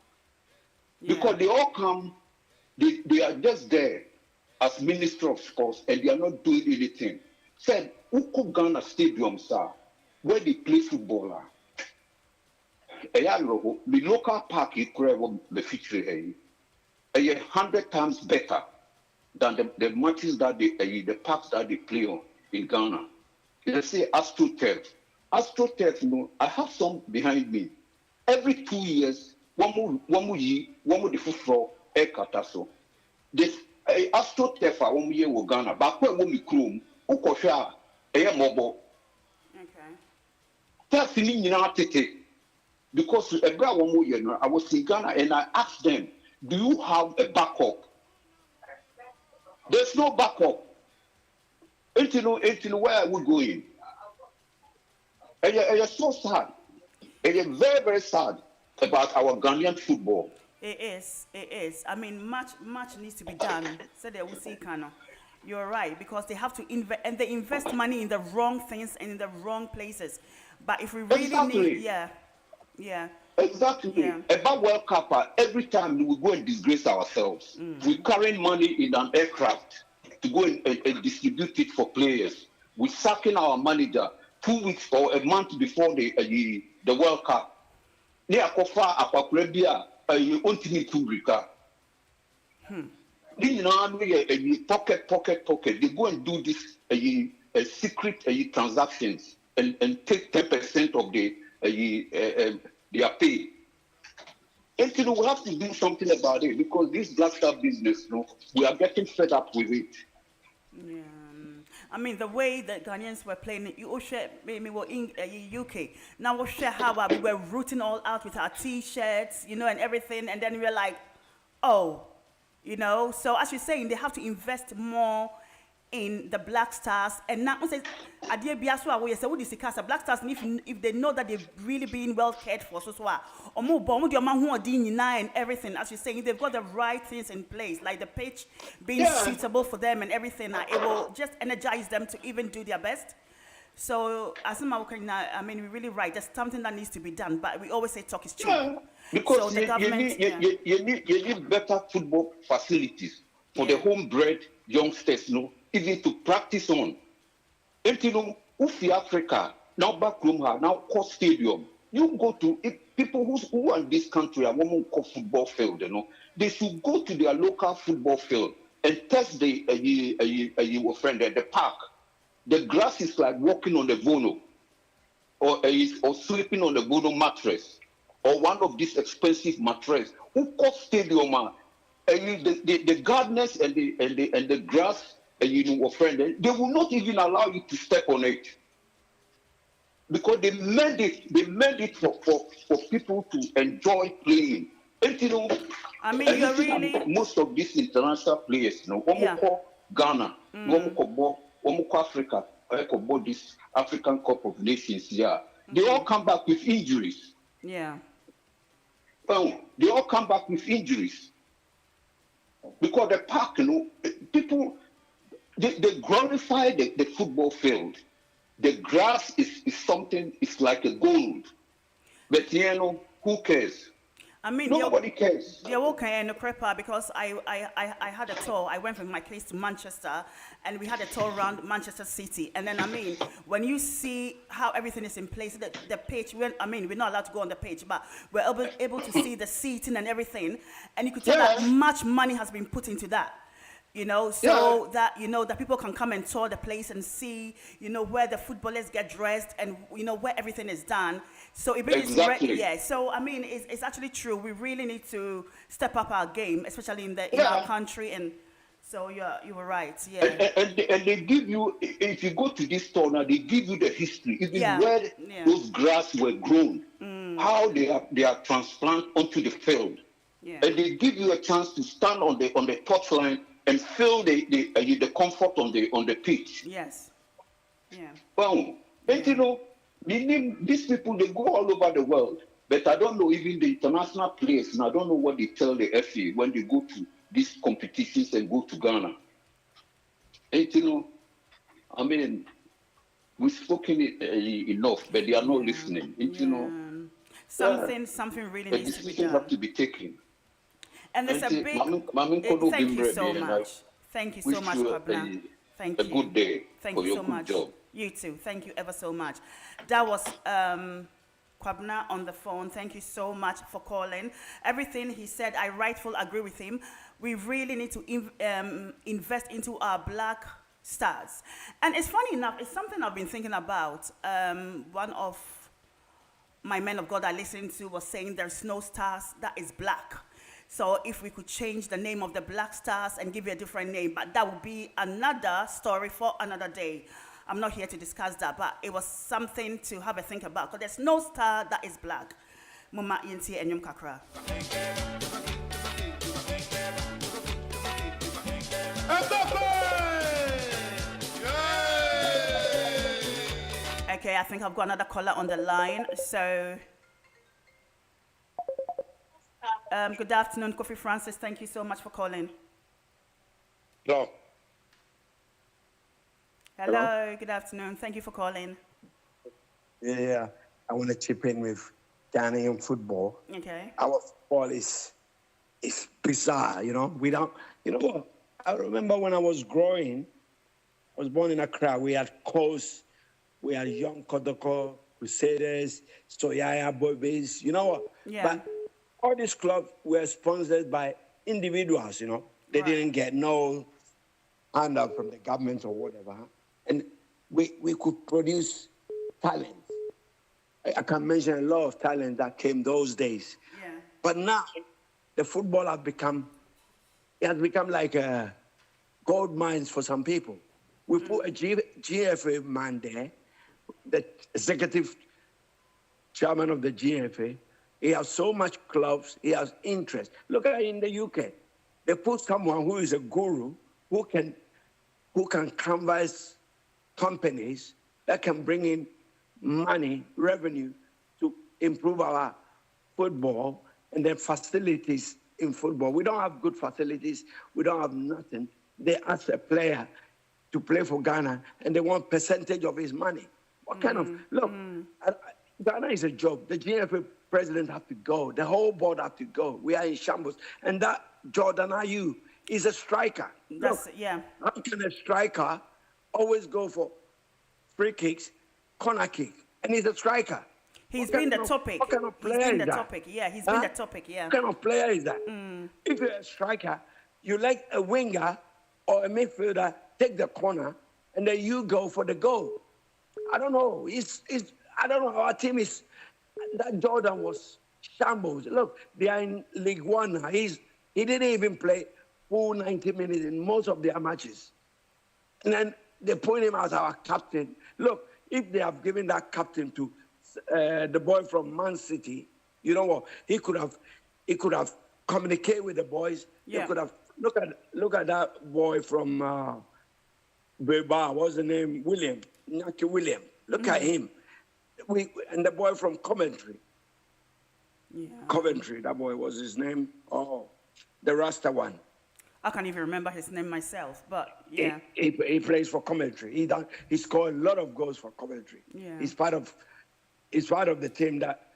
[SPEAKER 14] Yeah. Because they all come, they are just there as Minister of Sports and they are not doing anything. Said, Uko Ghana Stadium, sir, where they play football. The local park is the feature 100 times better than the matches that the parks that they play on in Ghana. They say AstroTurf. AstroTurf, I have some behind me. Every 2 years, one more the football air cataso. This AstroTurf one year with Ghana, but when we chrome, Ukosha, air mobile. Okay. Because about 1 more year, I was in Ghana and I asked them, do you have a backup? There's no backup. Until where are we going? And it's so sad. It is very, very sad about our Ghanaian football.
[SPEAKER 10] It is. I mean, much needs to be done. Said they will see Kano. You're right, because they have to invest, and they invest money in the wrong things and in the wrong places. But if we really need, yeah.
[SPEAKER 14] Exactly. Yeah. About World Cup, every time we go and disgrace ourselves. We're carrying money in an aircraft to go and distribute it for players. We're sacking our manager. 2 weeks or a month before the World Cup. They are kofa akwakurabia ontimi tubrika. They pocket. They go and do this secret transactions and take 10% of their pay. And we have to do something about it because this black star business, we are getting fed up with it.
[SPEAKER 10] Yeah. I mean, the way that Ghanaians were playing, you all share maybe were in UK. Now we'll share how we were rooting all out with our T-shirts, and everything. And then we're like, oh, So as you're saying, they have to invest more in the Black Stars. And now, Black Stars, if they know that they've really been well cared for, and everything, as you're saying, they've got the right things in place, like the pitch being suitable for them and everything, it will just energize them to even do their best. So, as I mean, we're really right. There's something that needs to be done, but we always say talk is cheap.
[SPEAKER 14] Yeah, because
[SPEAKER 10] so the government,
[SPEAKER 14] you need better football facilities for the homebred youngsters, even to practice on. And Ufi Africa, now back room, now core stadium. You go to people who are in this country are one called football field, they should go to their local football field and test the park. The grass is like walking on the Vono, or sleeping on the Vono mattress, or one of these expensive mattresses. Who call stadium? The gardeners and the grass, they will not even allow you to step on it because they made it for people to enjoy playing. And
[SPEAKER 10] I mean, you're really
[SPEAKER 14] most of these international players, Ghana, Africa, this African Cup of Nations, they all come back with injuries.
[SPEAKER 10] Yeah.
[SPEAKER 14] They all come back with injuries. Because the park, people, they glorify the football field. The grass is something, it's like a gold. But who cares?
[SPEAKER 10] I mean,
[SPEAKER 14] nobody cares.
[SPEAKER 10] They're okay in the prepper because I had a tour. I went from my place to Manchester, and we had a tour around Manchester City. And then, I mean, when you see how everything is in place, the pitch, we're not allowed to go on the pitch, but we're able to see the seating and everything. And you could tell that much money has been put into that. That that people can come and tour the place and see, where the footballers get dressed and where everything is done. So it really is So I mean, it's actually true. We really need to step up our game, especially in our country. And so you were right. Yeah.
[SPEAKER 14] And they give you, if you go to this store now, they give you the history, even where those grass were grown, how they are transplanted onto the field, and they give you a chance to stand on the touchline and feel the comfort on the pitch.
[SPEAKER 10] Yes. Yeah.
[SPEAKER 14] Well, and these people, they go all over the world, but I don't know even the international players, and I don't know what they tell the FA when they go to these competitions and go to Ghana. And I mean, we've spoken enough, but they are not listening. And,
[SPEAKER 10] something really needs to be done.
[SPEAKER 14] Have to be taken.
[SPEAKER 10] And there's a big. Thank you so much. Thank you so much, Kwabena. Thank you.
[SPEAKER 14] A good day.
[SPEAKER 10] Thank you so much.
[SPEAKER 14] Job.
[SPEAKER 10] You too. Thank you ever so much. That was Kwabena on the phone. Thank you so much for calling. Everything he said, I rightfully agree with him. We really need to invest into our black stars. And it's funny enough, it's something I've been thinking about. One of my men of God I listened to was saying there's no stars that is black. So if we could change the name of the Black Stars and give it a different name, but that would be another story for another day. I'm not here to discuss that, but it was something to have a think about, because there's no star that is black. Mama Yinti and Yum Kakra. Okay, I think I've got another caller on the line, so... good afternoon, Kofi Francis. Thank you so much for calling.
[SPEAKER 15] Hello.
[SPEAKER 10] Hello, good afternoon. Thank you for calling.
[SPEAKER 15] Yeah, I want to chip in with Ghanaian football.
[SPEAKER 10] Okay.
[SPEAKER 15] Our football is bizarre, We don't, what? I remember when I was growing, I was born in Accra, we had close We had Young Kodoko, Crusaders, Soyaya Boys, you know what?
[SPEAKER 10] Yeah.
[SPEAKER 15] But all these clubs were sponsored by individuals, you know. They didn't get no handout from the government or whatever. And we could produce talent. I can mention a lot of talent that came those days.
[SPEAKER 10] Yeah.
[SPEAKER 15] But now, the football has become like a gold mines for some people. We put a GFA man there, the executive chairman of the GFA. He has so much clubs, he has interest. Look at in the UK. They put someone who is a guru, who can canvas companies that can bring in money, revenue to improve our football and then facilities in football. We don't have good facilities. We don't have nothing. They ask a player to play for Ghana and they want percentage of his money. What kind of, look, Ghana is a joke. The GFA president have to go. The whole board have to go. We are in shambles. And that Jordan Ayew is a striker.
[SPEAKER 10] That's,
[SPEAKER 15] look,
[SPEAKER 10] yeah.
[SPEAKER 15] How can a striker always go for free kicks, corner kick, and he's a striker?
[SPEAKER 10] He's been the topic.
[SPEAKER 15] What kind of player
[SPEAKER 10] he's been
[SPEAKER 15] is
[SPEAKER 10] the
[SPEAKER 15] that?
[SPEAKER 10] topic. Yeah, he's been the topic. Yeah.
[SPEAKER 15] What kind of player is that? If you're a striker, you like a winger or a midfielder, take the corner, and then you go for the goal. I don't know. I don't know. Our team is. That Jordan was shambles. Look, they are in League One now. He didn't even play full 90 minutes in most of their matches. And then they put him as our captain. Look, if they have given that captain to the boy from Man City, you know what? He could have communicated with the boys.
[SPEAKER 10] Yeah.
[SPEAKER 15] He could have look at that boy from Bilbao. What's the name? Nyaki William. Look at him. And the boy from Coventry.
[SPEAKER 10] Yeah.
[SPEAKER 15] Coventry, that boy was his name. Oh, the Rasta one.
[SPEAKER 10] I can't even remember his name myself, but yeah.
[SPEAKER 15] He plays for Coventry. He scored a lot of goals for Coventry.
[SPEAKER 10] Yeah.
[SPEAKER 15] He's part of the team that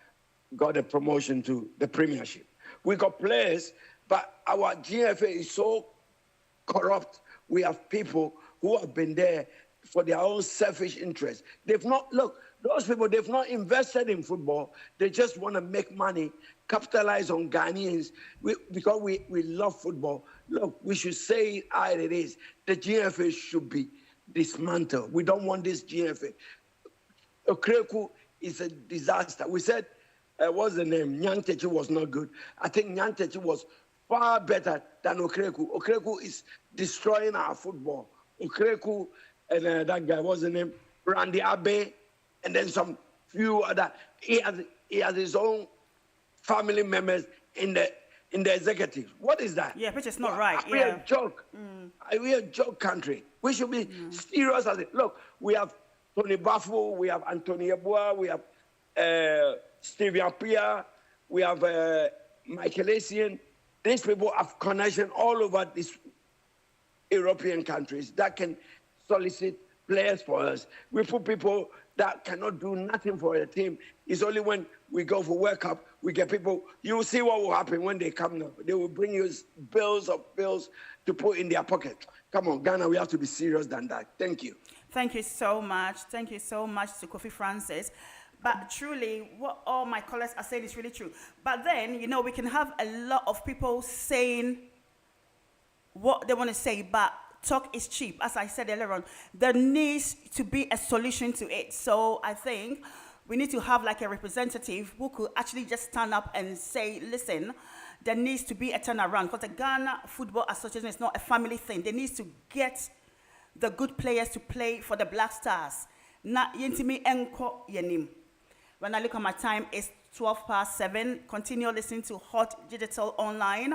[SPEAKER 15] got a promotion to the Premiership. We got players, but our GFA is so corrupt. We have people who have been there for their own selfish interests. They've not those people, they've not invested in football. They just want to make money, capitalize on Ghanaians because we love football. Look, we should say it how it is. The GFA should be dismantled. We don't want this GFA. Okreku is a disaster. We said, what's the name? Nyantechi was not good. I think Nyantechi was far better than Okreku. Okreku is destroying our football. Okreku and that guy, what's the name? Randy Abe. And then some few other. He has his own family members in the executive. What is that?
[SPEAKER 10] Yeah, which is not right.
[SPEAKER 15] Are we a joke? Are we a joke country? We should be serious as it. Look, we have Tony Bafu, we have Anthony Yeboah, we have Stevie Appiah, we have Michael Essien. These people have connection all over these European countries that can solicit players for us. We put people that cannot do nothing for a team. It's only when we go for World Cup, we get people. You will see what will happen when they come now. They will bring you bills to put in their pocket. Come on, Ghana, we have to be serious than that. Thank you.
[SPEAKER 10] Thank you so much. Thank you so much to Kofi Francis. But truly, what all my callers are saying is really true. But then, we can have a lot of people saying what they want to say, but talk is cheap. As I said earlier on, there needs to be a solution to it. So I think we need to have like a representative who could actually just stand up and say, listen, there needs to be a turnaround, because the Ghana Football Association is not a family thing. They need to get the good players to play for the Black Stars. Na yintimi enko yenim. When I look at my time, it's 7:12. Continue listening to Hot Digital Online.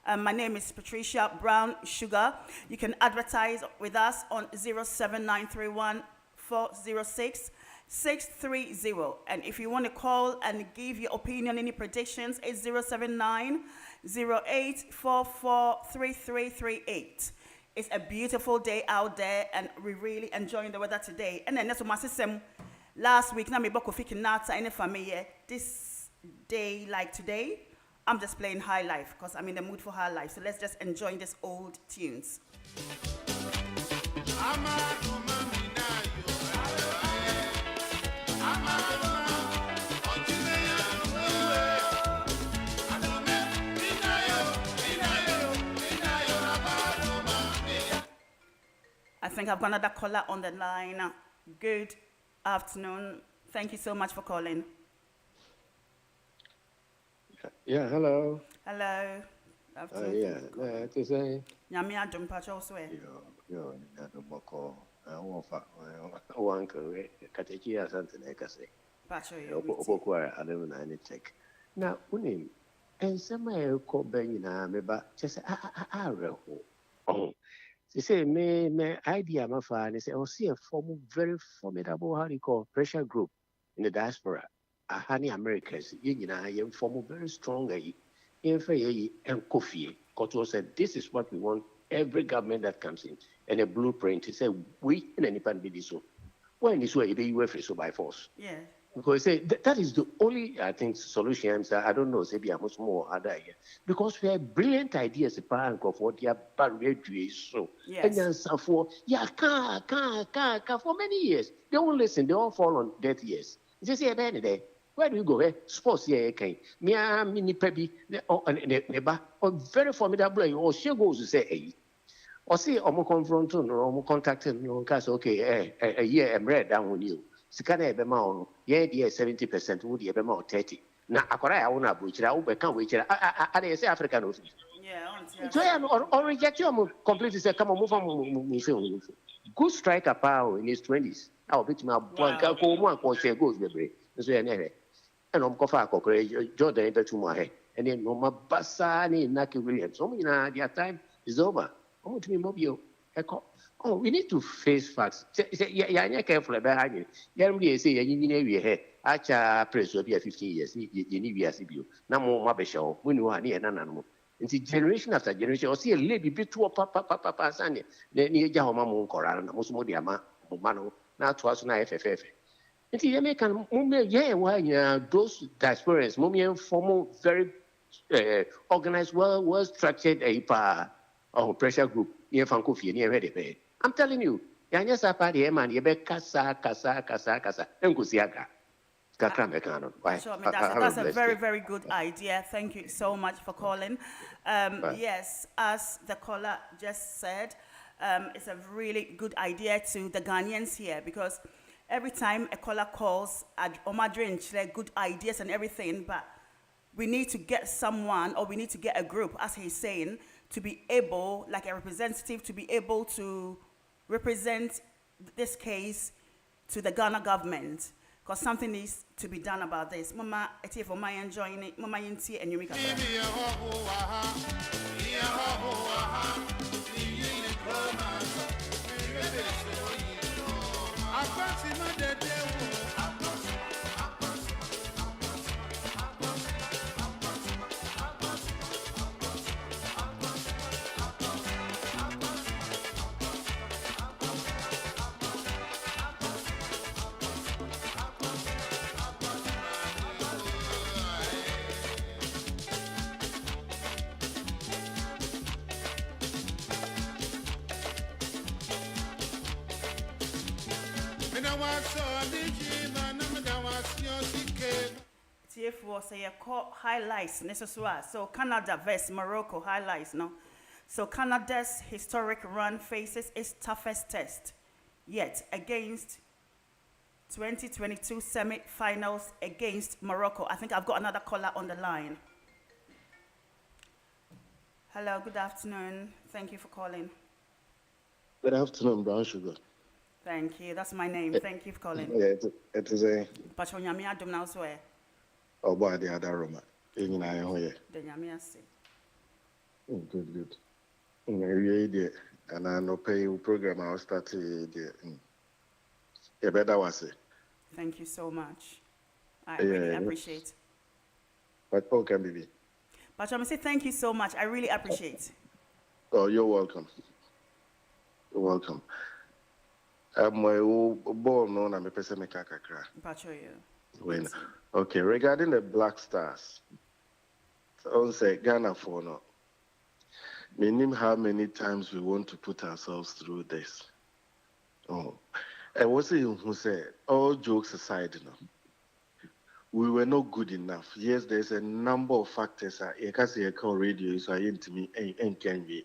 [SPEAKER 10] My name is Patricia Brown Sugar. You can advertise with us on 07931 406 630. And if you want to call and give your opinion, any predictions, it's 079 0844 3338. It's a beautiful day out there, and we're really enjoying the weather today. And then that's what my system last week, this day like today, I'm just playing high life because I'm in the mood for high life. So let's just enjoy these old tunes. think I've got another caller on the line. Good afternoon. Thank you so much for calling.
[SPEAKER 16] Yeah, hello.
[SPEAKER 10] Hello. Afternoon.
[SPEAKER 16] Yeah, to say.
[SPEAKER 10] Nyame adom pacho so e.
[SPEAKER 16] Yo, no moko. I want one career. Katekia something like I say.
[SPEAKER 10] Pacho yo.
[SPEAKER 16] Okokwa, I don't know any check. Now, unim. And some I call Benina, meba, just oh. They say, me idea, my father, they say, oh, see a very formidable, how do you call, pressure group in the diaspora. Honey Americans, you know, form very strong, and coffee. Koto said, this is what we want every government that comes in. And a blueprint, he said, we in any pan be so. When this way, you were so by force.
[SPEAKER 10] Yeah.
[SPEAKER 16] Because say that is the only, I think, solution. I don't know, say, be much more other here. Because we have brilliant ideas, for their barrier so.
[SPEAKER 10] Yes.
[SPEAKER 16] And then for, for many years. They won't listen, they all fall on deaf ears. They say, day, where do you go? Sports here, okay. Mini pebi, or very formidable, or she goes to say, hey. Or see, or confront, or contacting, because, okay, a year I'm read down with you. Sikana ebema ye dey 70% would ebema 30 na akwara ya wona abuchira wo be kan we chira I say African office so ya or reject you completely say come on move on good striker power in his 20s I will beat my boy ko mu akọ share goals bebre so ya na he and am kofa akọkọ Jordan betu mo he and then no mabasa ni Naki Williams so na their time is over omo to me mobile eko. Oh, we need to face facts. Yeah, careful about it. You say you here. Acha press will be 15 years. You need to see you. No more mabesho. We know any and none. Generation after generation, or see a lady be two papa Sunday. Then you Jahoma Moncorana, Mosmodiama, Mano, now to us na FFF. And the American movement, yeah, those diasporans, Mumian formal, very organized, well structured a pressure group near Fancofi, near Ready. I'm telling you, Yanya Sapadi, man, you be kasa, and Gusiaga.
[SPEAKER 10] Sure, that's a very, very good idea. Thank you so much for calling. Yes, as the caller just said, it's a really good idea to the Ghanaians here because every time a caller calls, Omadrin share good ideas and everything, but we need to get someone or we need to get a group, as he's saying, to be able, like a representative, to be able to represent this case to the Ghana government, because something needs to be done about this. Mama, it's for my enjoying it. Mama, you see, and you make say highlights necessary. So Canada vs Morocco highlights no. So Canada's historic run faces its toughest test yet against 2022 semi-finals against Morocco. I think I've got another caller on the line. Hello, good afternoon. Thank you for calling.
[SPEAKER 16] Good afternoon, Brown Sugar.
[SPEAKER 10] Thank you. That's my name. Thank you for calling.
[SPEAKER 16] Yeah, it is a.
[SPEAKER 10] Pachonya adum now swear.
[SPEAKER 16] Oh boy, the other room. In I here.
[SPEAKER 10] The Nyamia say.
[SPEAKER 16] Good. Yeah, and I know pay program I'll start there. Yeah, better was it.
[SPEAKER 10] Thank you so much. I really appreciate.
[SPEAKER 16] But okay, baby.
[SPEAKER 10] But I say thank you so much. I really appreciate.
[SPEAKER 16] Oh, you're welcome. You're welcome. I'm my born on a person make a when okay, regarding the Black Stars, I say Ghana for no. Meaning how many times we want to put ourselves through this. Oh, and what's it who said? All jokes aside, we were not good enough. Yes, there's a number of factors. I can say radio, so I to me and can be.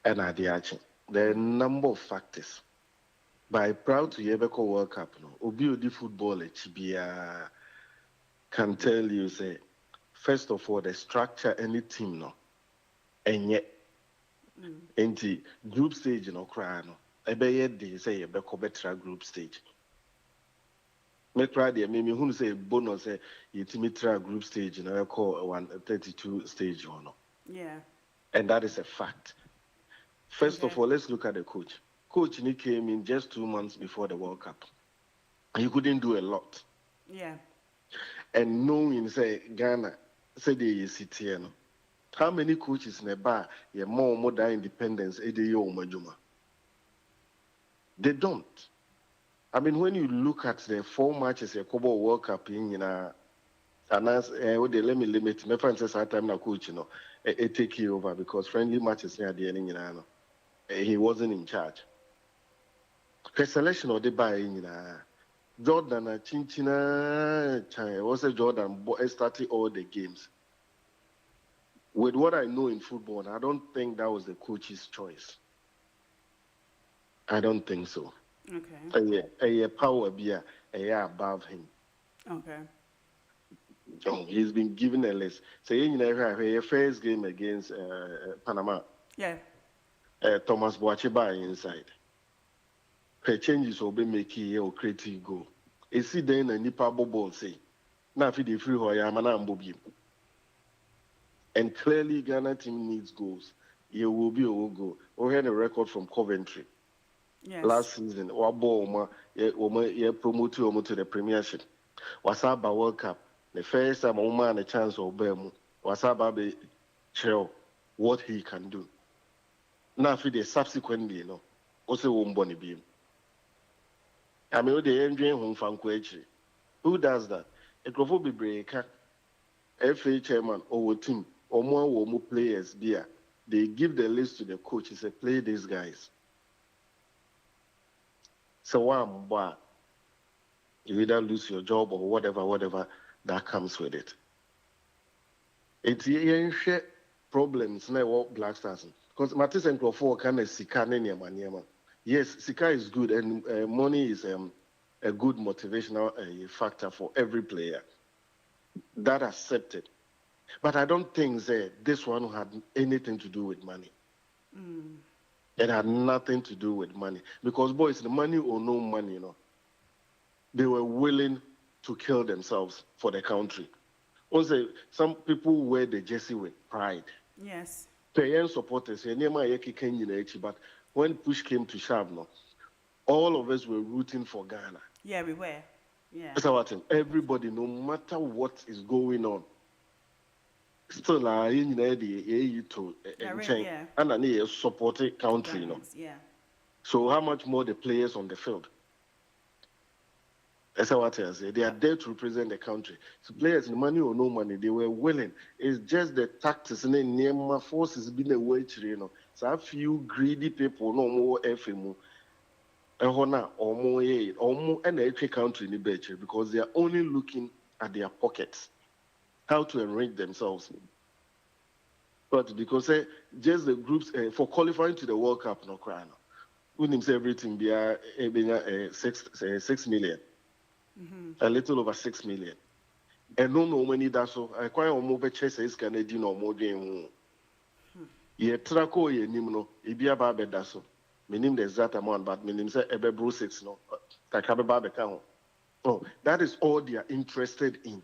[SPEAKER 16] And I did
[SPEAKER 17] there are a number of factors. But I'm proud to hear World Cup. No, Obi Odi football can tell you say, first of all, the structure any team no, and yet, into group stage no cry no. They say better group stage. Me cry there. Me who say bonus say you try group stage and I call 132 stage or no.
[SPEAKER 10] Yeah.
[SPEAKER 17] And that is a fact. First of all, let's look at the coach. Coach Nick came in just 2 months before the World Cup. He couldn't do a lot.
[SPEAKER 10] Yeah.
[SPEAKER 17] And knowing say Ghana, say they sit here no. How many coaches in the bar yeah more than independence they don't. I mean, when you look at the 4 matches a Kobo World Cup in and as they let me limit my friend says time na coach, you know, take you over because friendly matches here the ending he wasn't in charge. The selection of the buy in Jordan Chinchina China was a Jordan started all the games. With what I know in football, I don't think that was the coach's choice. I don't think so.
[SPEAKER 10] Okay.
[SPEAKER 17] A power beer, above him.
[SPEAKER 10] Okay.
[SPEAKER 17] Oh, he's been given a list. So your first game against Panama.
[SPEAKER 10] Yeah.
[SPEAKER 17] Thomas Boacheba inside. Her changes will be making a creative goal. A see then a nipa ball say. Now for the free hoya and clearly Ghana team needs goals. You will be a goal. We had a record from Coventry.
[SPEAKER 10] Yes.
[SPEAKER 17] Last season, we promoted to the Premiership. Wasaba World Cup. The first time a man a chance of Bemu. Wasaba be show what he can do. Now for the subsequently, you know, also won't bonny beam. I mean, the enjoying home fan question. Who does that? A crofo be breaker, FA chairman or team or more players there. They give the list to the coach. He say, play these guys. So one, you either lose your job or whatever that comes with it. It's a problems now what Black Stars. Because Matisse and Crawford can sika neniama. Yes, sika is good and money is a good motivational factor for every player. That accepted. But I don't think this one had anything to do with money. It had nothing to do with money. Because boys, the money or no money, you know, they were willing to kill themselves for the country. Also, some people wear the jersey with pride.
[SPEAKER 10] Yes.
[SPEAKER 17] Payan supporters, but when push came to shove, no, all of us were rooting for Ghana.
[SPEAKER 10] Yeah, we were. Yeah.
[SPEAKER 17] That's what I'm everybody, no matter what is going on, still in the to and a supported country, you know.
[SPEAKER 10] Yeah.
[SPEAKER 17] So how much more the players on the field? That's what I say. They are there to represent the country. So players, money or no money, they were willing. It's just the tactics and then Nema forces being a way, you know. So a few greedy people, no more FM, or more and every country in the better because they are only looking at their pockets, how to enrich themselves. But because just the groups for qualifying to the World Cup, no crying. When say everything, they are 6 million. A little over 6 million. And no many that so I quite almost chess is Canadian or more than ye traco ye nimno, Ibia Babe Dasso. Meaning the exact amount, but meaning say Ebe Bruce 6 no, Takabe Babe Count. Oh, that is all they are interested in.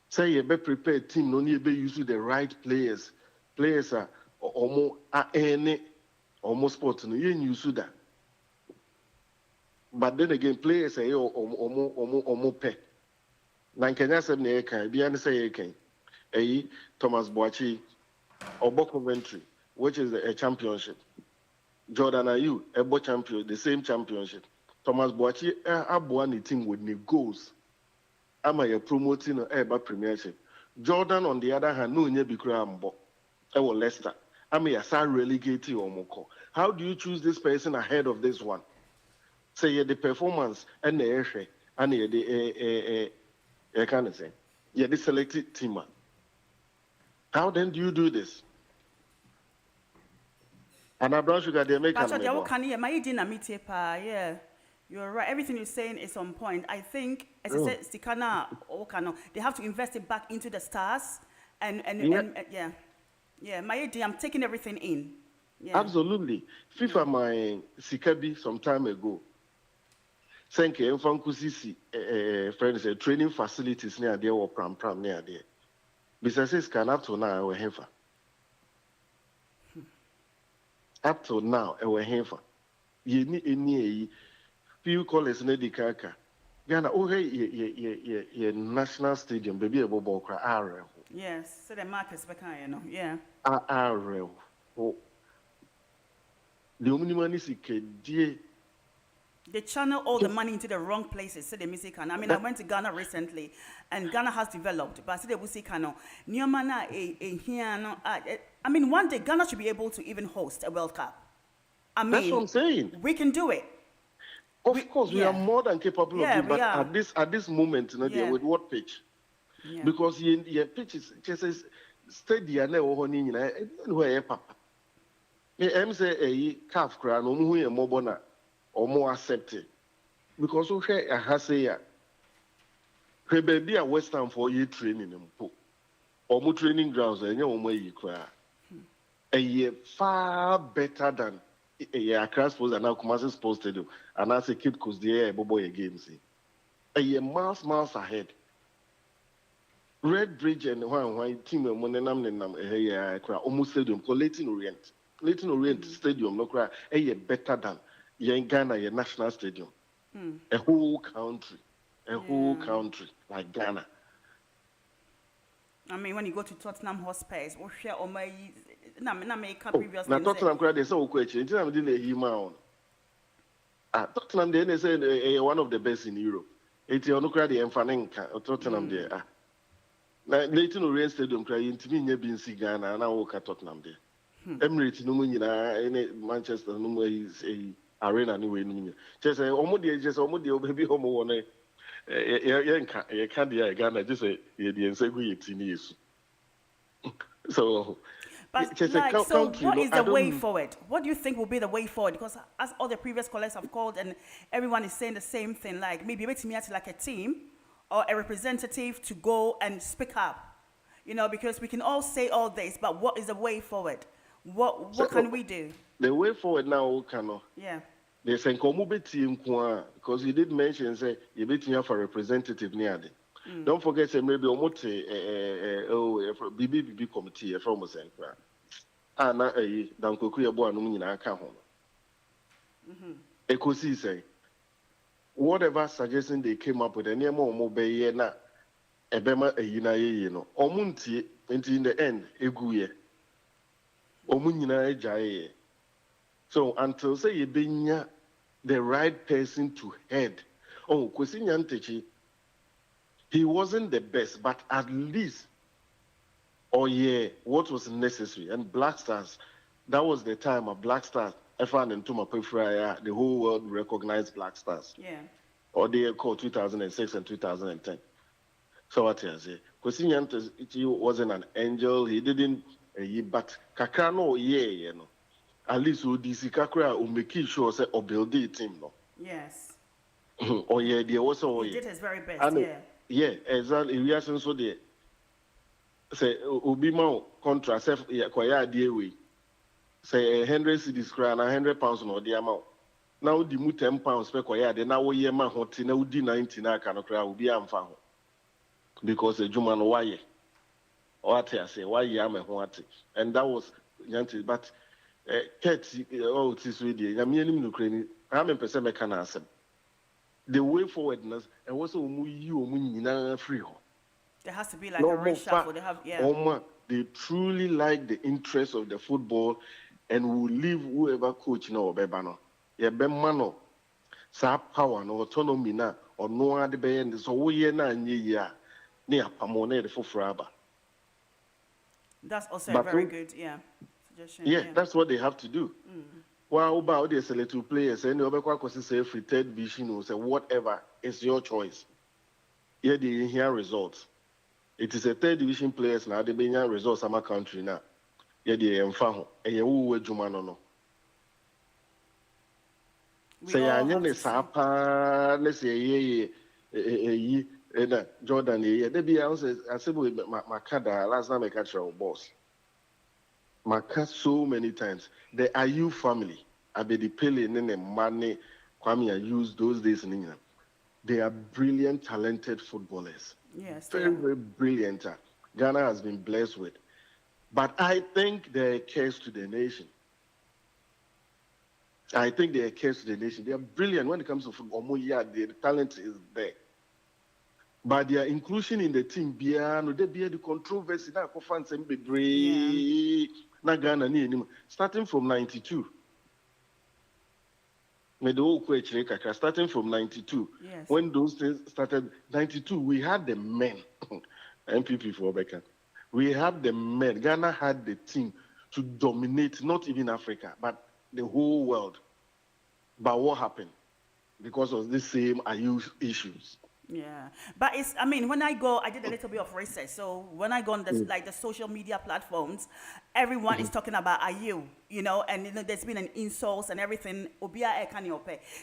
[SPEAKER 17] Say you be prepared team, no need be using the right players. Players are almost any almost sport no you use that. But then again, players say omo pay. Nan Kenya said ne kan, bi say kan. Thomas Boachi Obo Coventry, which is a championship. Jordan Ayew, Ebo champion, the same championship. Thomas Boachi aboa ni team with the goals. Am I promoting Eba Premiership? Jordan, on the other hand, no nye bikura ambo. Ewo Leicester. Am I relegating omoko? How do you choose this person ahead of this one? Say the performance and the issue and the kind of thing. Yeah, the selected team. How then do you do this? And a brown sugar, they make
[SPEAKER 10] But yeah. You're right. Everything you're saying is on point. I think, as I said, Stikana or Kano, they have to invest it back into the stars. And my idea, I'm taking everything in. Yeah.
[SPEAKER 17] Absolutely. FIFA my Sikabi some time ago. Thank you. Fankusisi friends training facilities near there or pram near there. Businesses can up to now we have. Up to now we have. You need any few callers near the kaka. Ghana oh hey ye national stadium baby abo ball cry are.
[SPEAKER 10] Yes, so the markets back yeah.
[SPEAKER 17] Are oh. The only money is
[SPEAKER 10] they channel all the money into the wrong places. So the music can. I mean, I went to Ghana recently, and Ghana has developed. But I the music can. I mean, one day Ghana should be able to even host a World Cup. I mean,
[SPEAKER 17] that's what I'm saying.
[SPEAKER 10] We can do it.
[SPEAKER 17] Of course, we are more than capable of it. But at this moment, with what pitch? Yeah. Because your pitch is just steady and where papa. I'm say a calf crown or more bona or more accepted. Because okay, I have say baby a Western for you training or more training grounds and your way you cry. A year far better than a class was and now Kumasi Sports Stadium and as a kid because the air boy games. A year miles ahead. Red Bridge and one team and almost stadium called Leighton Orient Stadium, no cry, better than in Ghana, your national stadium. A whole country like Ghana.
[SPEAKER 10] I mean, when you go to Tottenham Hotspur, or share or my previous.
[SPEAKER 17] Now Tottenham cried they so question. I'm doing him on. Tottenham they say one of the best in Europe. It's on the crowd and Tottenham there. Now Leighton Orient Stadium crying to me never been see Ghana and I walk at Tottenham there. Emirates no money Manchester no more is a arena anyway no. Just almost baby home one. You can't Ghana just say the years. So
[SPEAKER 10] but so what is the way forward? What do you think will be the way forward? Because as all the previous callers have called and everyone is saying the same thing, like maybe wait to me like a team or a representative to go and speak up. Because we can all say all this, but what is the way forward? What can we do?
[SPEAKER 17] The way forward now, Kano.
[SPEAKER 10] Yeah.
[SPEAKER 17] They say because you did mention say you bet me for representative near there. Don't forget say maybe almost BBB committee from Senkra. Na danko kuya bo anu nyina aka ho. Ekosi say whatever suggestion they came up with any more be na ebema eyina ye no. Omuntie in the end eguye. Omunyina ejaye. So until say you bring the right person to head. Oh, Kwesi Nyantechi, he wasn't the best, but at least, what was necessary. And Black Stars, that was the time of Black Stars. Efan and Tuma Pefraya, the whole world recognized Black Stars.
[SPEAKER 10] Yeah.
[SPEAKER 17] Or they called 2006 and 2010. So what I say, Kwesi Nyantechi wasn't an angel. He didn't, but Kakano, at least with DC Kakra will make sure say or build the team no.
[SPEAKER 10] Yes.
[SPEAKER 17] They also
[SPEAKER 10] he did his very best.
[SPEAKER 17] Yeah, exactly. We are so there. Say Obima contract say kwaya dey way. Say 100 cedis cry na 100 pounds no the amount. Now the mu 10 pounds pe kwaya dey na wo ye ma hot na udi 90 na aka no cry obi amfa ho. Because ejuma no why. What I say why am ho ate. And that was Nyanti but the way forwardness and also free.
[SPEAKER 10] There has to be like a reshuffle.
[SPEAKER 17] They truly like the interest of the football and will leave whoever coach no bebano. Mano sa power no autonomy na or no other band so we na near Pamone for Fraba.
[SPEAKER 10] That's also very good,
[SPEAKER 17] Yeah, that's what they have to do. Well, about there's a little players, and you say free third vision or say whatever, it's your choice. Yeah, they hear results. It is a third division players now, they bring results in my country now. Yeah, they are and you will Jumano. Say I ne sapa let's say Jordan there be I say my kada last time I catch your boss. My cat so many times. The Ayu family, Abedi Pele and Mane Kwame used those days in England. They are brilliant, talented footballers.
[SPEAKER 10] Yes.
[SPEAKER 17] Very, very brilliant. Ghana has been blessed with. But I think they're a curse to the nation. I think they're a curse to the nation. They are brilliant when it comes to football. The talent is there. But their inclusion in the team, the controversy, starting from 92. Starting from 92,
[SPEAKER 10] yes.
[SPEAKER 17] When those things started, 92, we had the men, MPP for Becca. We had the men. Ghana had the team to dominate, not even Africa, but the whole world. But what happened? Because of the same issues.
[SPEAKER 10] Yeah, but it's, I mean, when I did a little bit of research. So when I go on the social media platforms, everyone is talking about Ayew, and there's been an insults and everything.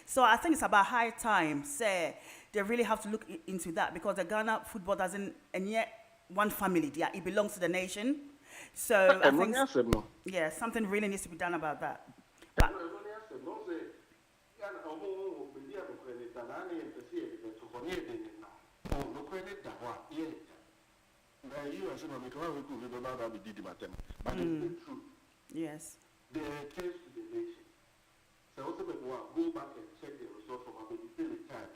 [SPEAKER 10] So I think it's about high time, say, they really have to look into that, because the Ghana football doesn't, and yet one family, it belongs to the nation. So I think, yeah, something really needs to be done about that. But, yes.
[SPEAKER 17] The case to the nation. So also go back and check the result from Abedi Pele time.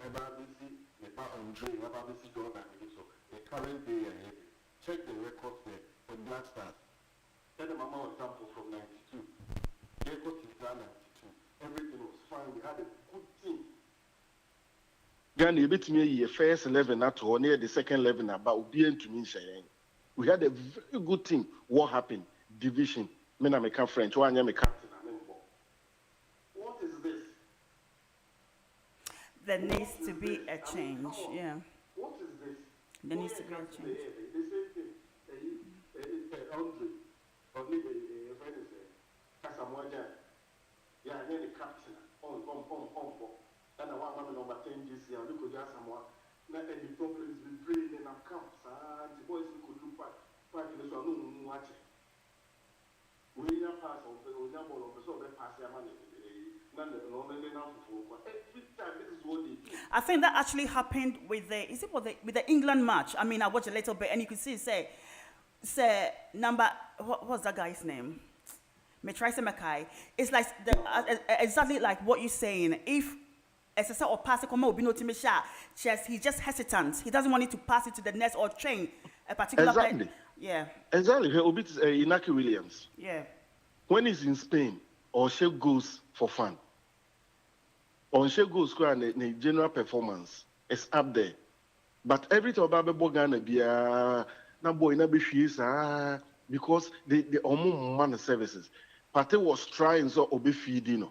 [SPEAKER 17] Andre, Jordan, so the current day ahead. Check the records there for Black Stars. Tell them an example from 92. They got to 92. Everything was fine. We had a good team. Ghana beat me first 11 at all, near the second 11 about being to me. We had a very good team. What happened? Division. Men are French. One am captain. What is this?
[SPEAKER 10] There needs to be a change. Yeah.
[SPEAKER 17] What is this?
[SPEAKER 10] There needs to be a change.
[SPEAKER 17] The same thing. Andre, or maybe a friend is Casamoja. Yeah, and then the captain. And I want number 10 this year. Look at someone. Not any problem has been praying in our camps. The boys could do part in this one. No, watch it. We have pass on the ball of the sort of pass their money. Every time this is what they do.
[SPEAKER 10] I think that actually happened with the England match. I mean, I watched a little bit, and you could see say number what's that guy's name? Metraise Mackay. It's like exactly like what you're saying. If SSR or pass he's just hesitant. He doesn't want it to pass it to the next or train a particular
[SPEAKER 17] player.
[SPEAKER 10] Yeah.
[SPEAKER 17] Exactly. Inaki Williams.
[SPEAKER 10] Yeah.
[SPEAKER 17] When he's in Spain, or she goes for fun. Or she goes for the general performance. It's up there. But every time Babe Ghana be na boy na be because the man services. Pate was trying so obe feeding.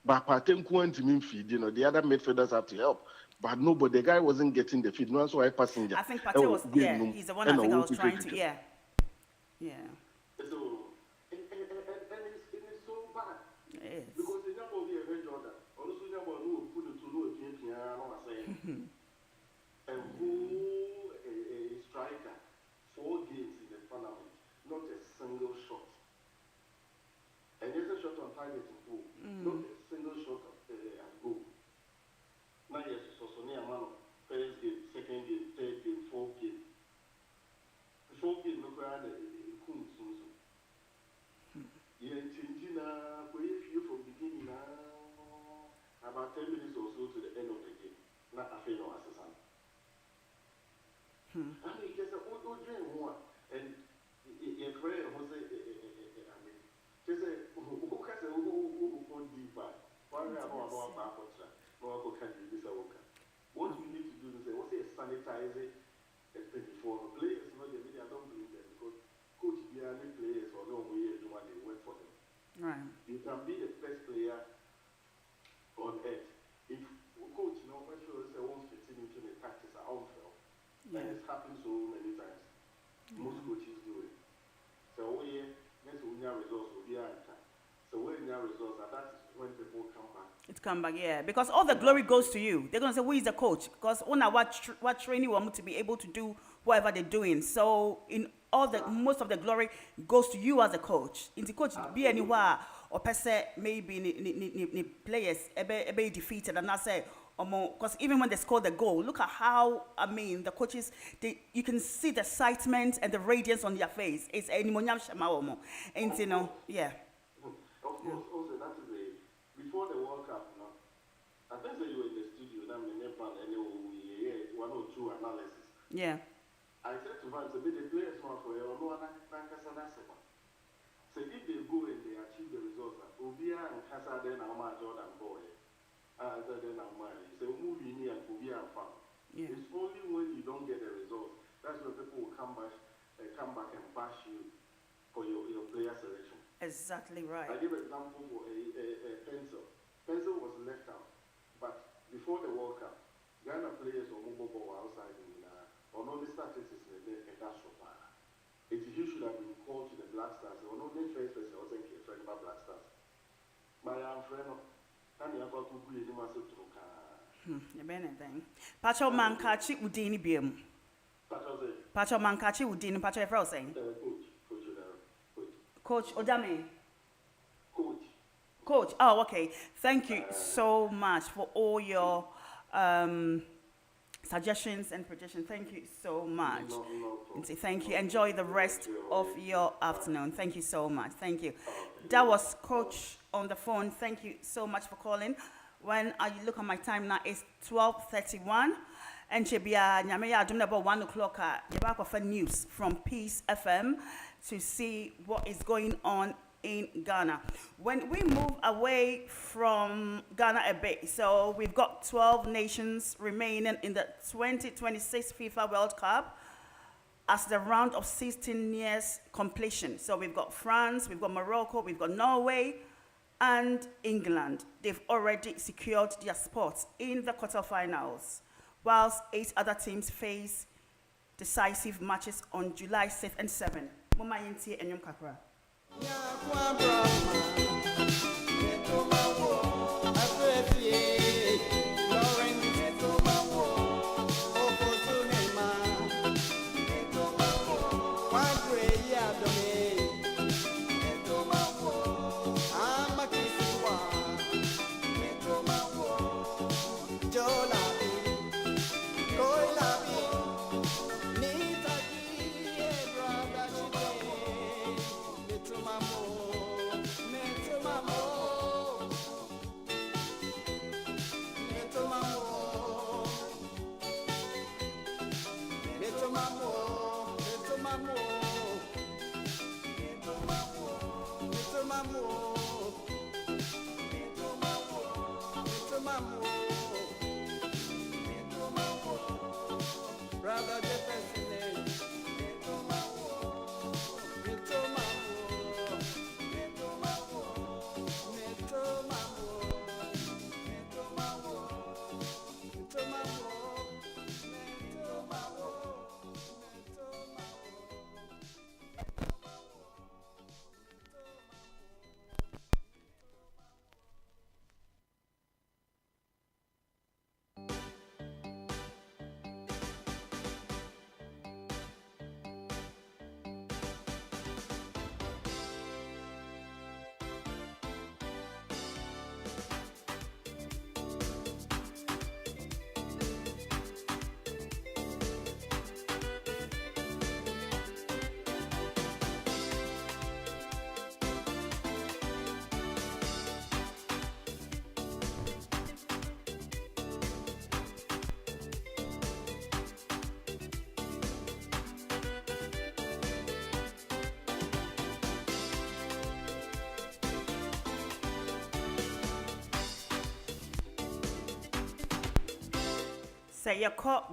[SPEAKER 17] But Pate couldn't mean feeding. The other midfielders have to help. But nobody, the guy wasn't getting the feed. No one saw a passenger.
[SPEAKER 10] I think Pate was, he's the one I think I was trying to, yeah.
[SPEAKER 17] So, and it's so bad.
[SPEAKER 10] It is.
[SPEAKER 17] Because the number of the Jordan, also the number who put it to know if you are saying, and who a striker, 4 games in the tournament, not a single shot. And there's a shot on target in goal, not a single shot at goal. Now, yes, so near man of first game, second game, third game, fourth game. The fourth game, look around the Kunz. Yeah, changing from beginning about 10 minutes or so to the end of the game. Not a fair assassin. I mean, just a old dream one. And a prayer was a just a who can say who deep back. Why about what we need to do is say, what's a sanitizer at 24 players? No, I don't believe them because coach behind players or no way do what they work for them.
[SPEAKER 10] Right.
[SPEAKER 17] You can be the best player on earth. If coach make sure say won't fit into the tactics are unfair. Yeah. And it's happened so many times. Most coaches do it. So next we have results will be So when you have results, and that is when people come back.
[SPEAKER 10] It to come back, yeah. Because all the glory goes to you. They're going to say, who is the coach? Because on what training want to be able to do whatever they're doing. So in all the most of the glory goes to you as a coach. In the coach, be anywhere or per se maybe ni players be defeated and not say because even when they score the goal, look at how the coaches you can see the excitement and the radiance on their face. It's a nimonyam shama omo. And yeah.
[SPEAKER 17] Of course, also that is before the World Cup, no? I think that you were in the studio, and in Nepal, and one or two analysis.
[SPEAKER 10] Yeah.
[SPEAKER 17] I said to Vance, the players now for your no so if they go and they achieve the results, Obia and Casa then Alma Jordan boy, then Alma, so movie me and Obia and Farm. It's only when you don't get the results that's when people will come back and bash you for your player selection.
[SPEAKER 10] Exactly right.
[SPEAKER 17] I give an example for a Pencil. Pencil was left out, but before the World Cup, Ghana players were mobile outside in or no statistics in the industrial power. He should have been called to the Black Stars. Or no, the first person was a friend about Black Stars. My friend, and you have to go in the massive
[SPEAKER 10] thing. Pacho Mankachi Udini Bium. Pacho Mankachi Udini Pacho Efrosing. Coach Odame. Coach. Oh, okay. Thank you so much for all your suggestions and projections. Thank you so much. Thank you. Enjoy the rest of your afternoon. Thank you so much. Thank you. That was Coach on the phone. Thank you so much for calling. When I look at my time now, it's 12:31. And Chebia Nyameya doing about 1 o'clock. You're back with news from Peace FM to see what is going on in Ghana. When we move away from Ghana a bit, so we've got 12 nations remaining in the 2026 FIFA World Cup as the round of 16 years completion. So we've got France, we've got Morocco, we've got Norway, and England. They've already secured their spots in the quarterfinals, whilst 8 other teams face decisive matches on July 6th and 7th. Mama Yinti and Yom Kakra.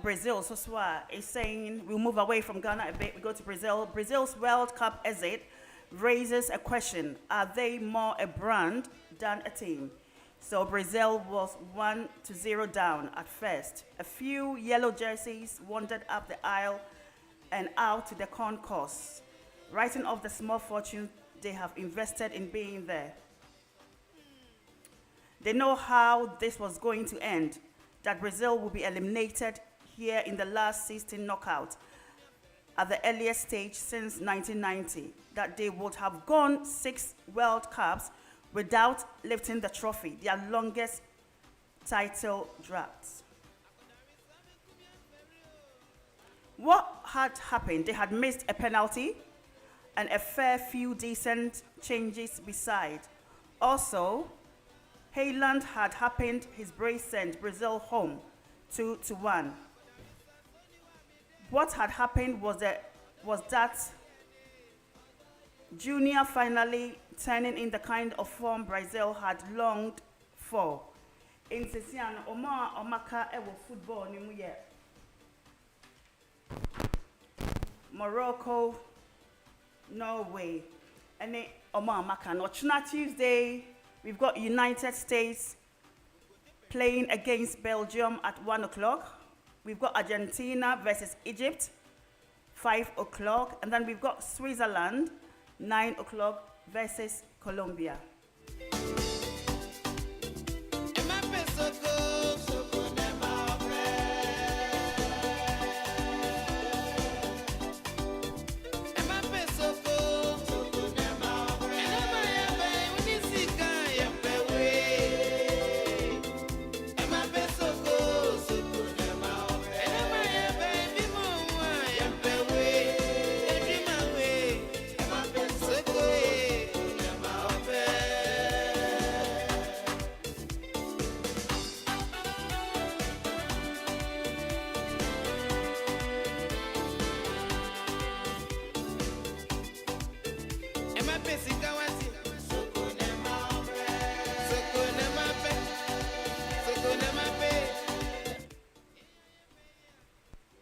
[SPEAKER 10] Brazil, so is saying we'll move away from Ghana a bit. We go to Brazil. Brazil's World Cup exit raises a question: are they more a brand than a team? So Brazil was 1-0 down at first. A few yellow jerseys wandered up the aisle and out to the concourse, writing off the small fortune they have invested in being there. They know how this was going to end, that Brazil will be eliminated here in the last 16 knockout at the earliest stage since 1990, that they would have gone 6 World Cups without lifting the trophy, their longest title drought. What had happened? They had missed a penalty and a fair few decent changes beside. Also, Haaland had happened his brace sent Brazil home 2-1. What had happened was that Junior finally turning in the kind of form Brazil had longed for. In Sisian, Omaka ewo football ni mu ye. Morocco, Norway, and Omaka. On Tuesday, we've got United States playing against Belgium at 1 o'clock. We've got Argentina versus Egypt, 5 o'clock. And then we've got Switzerland, 9 o'clock versus Colombia.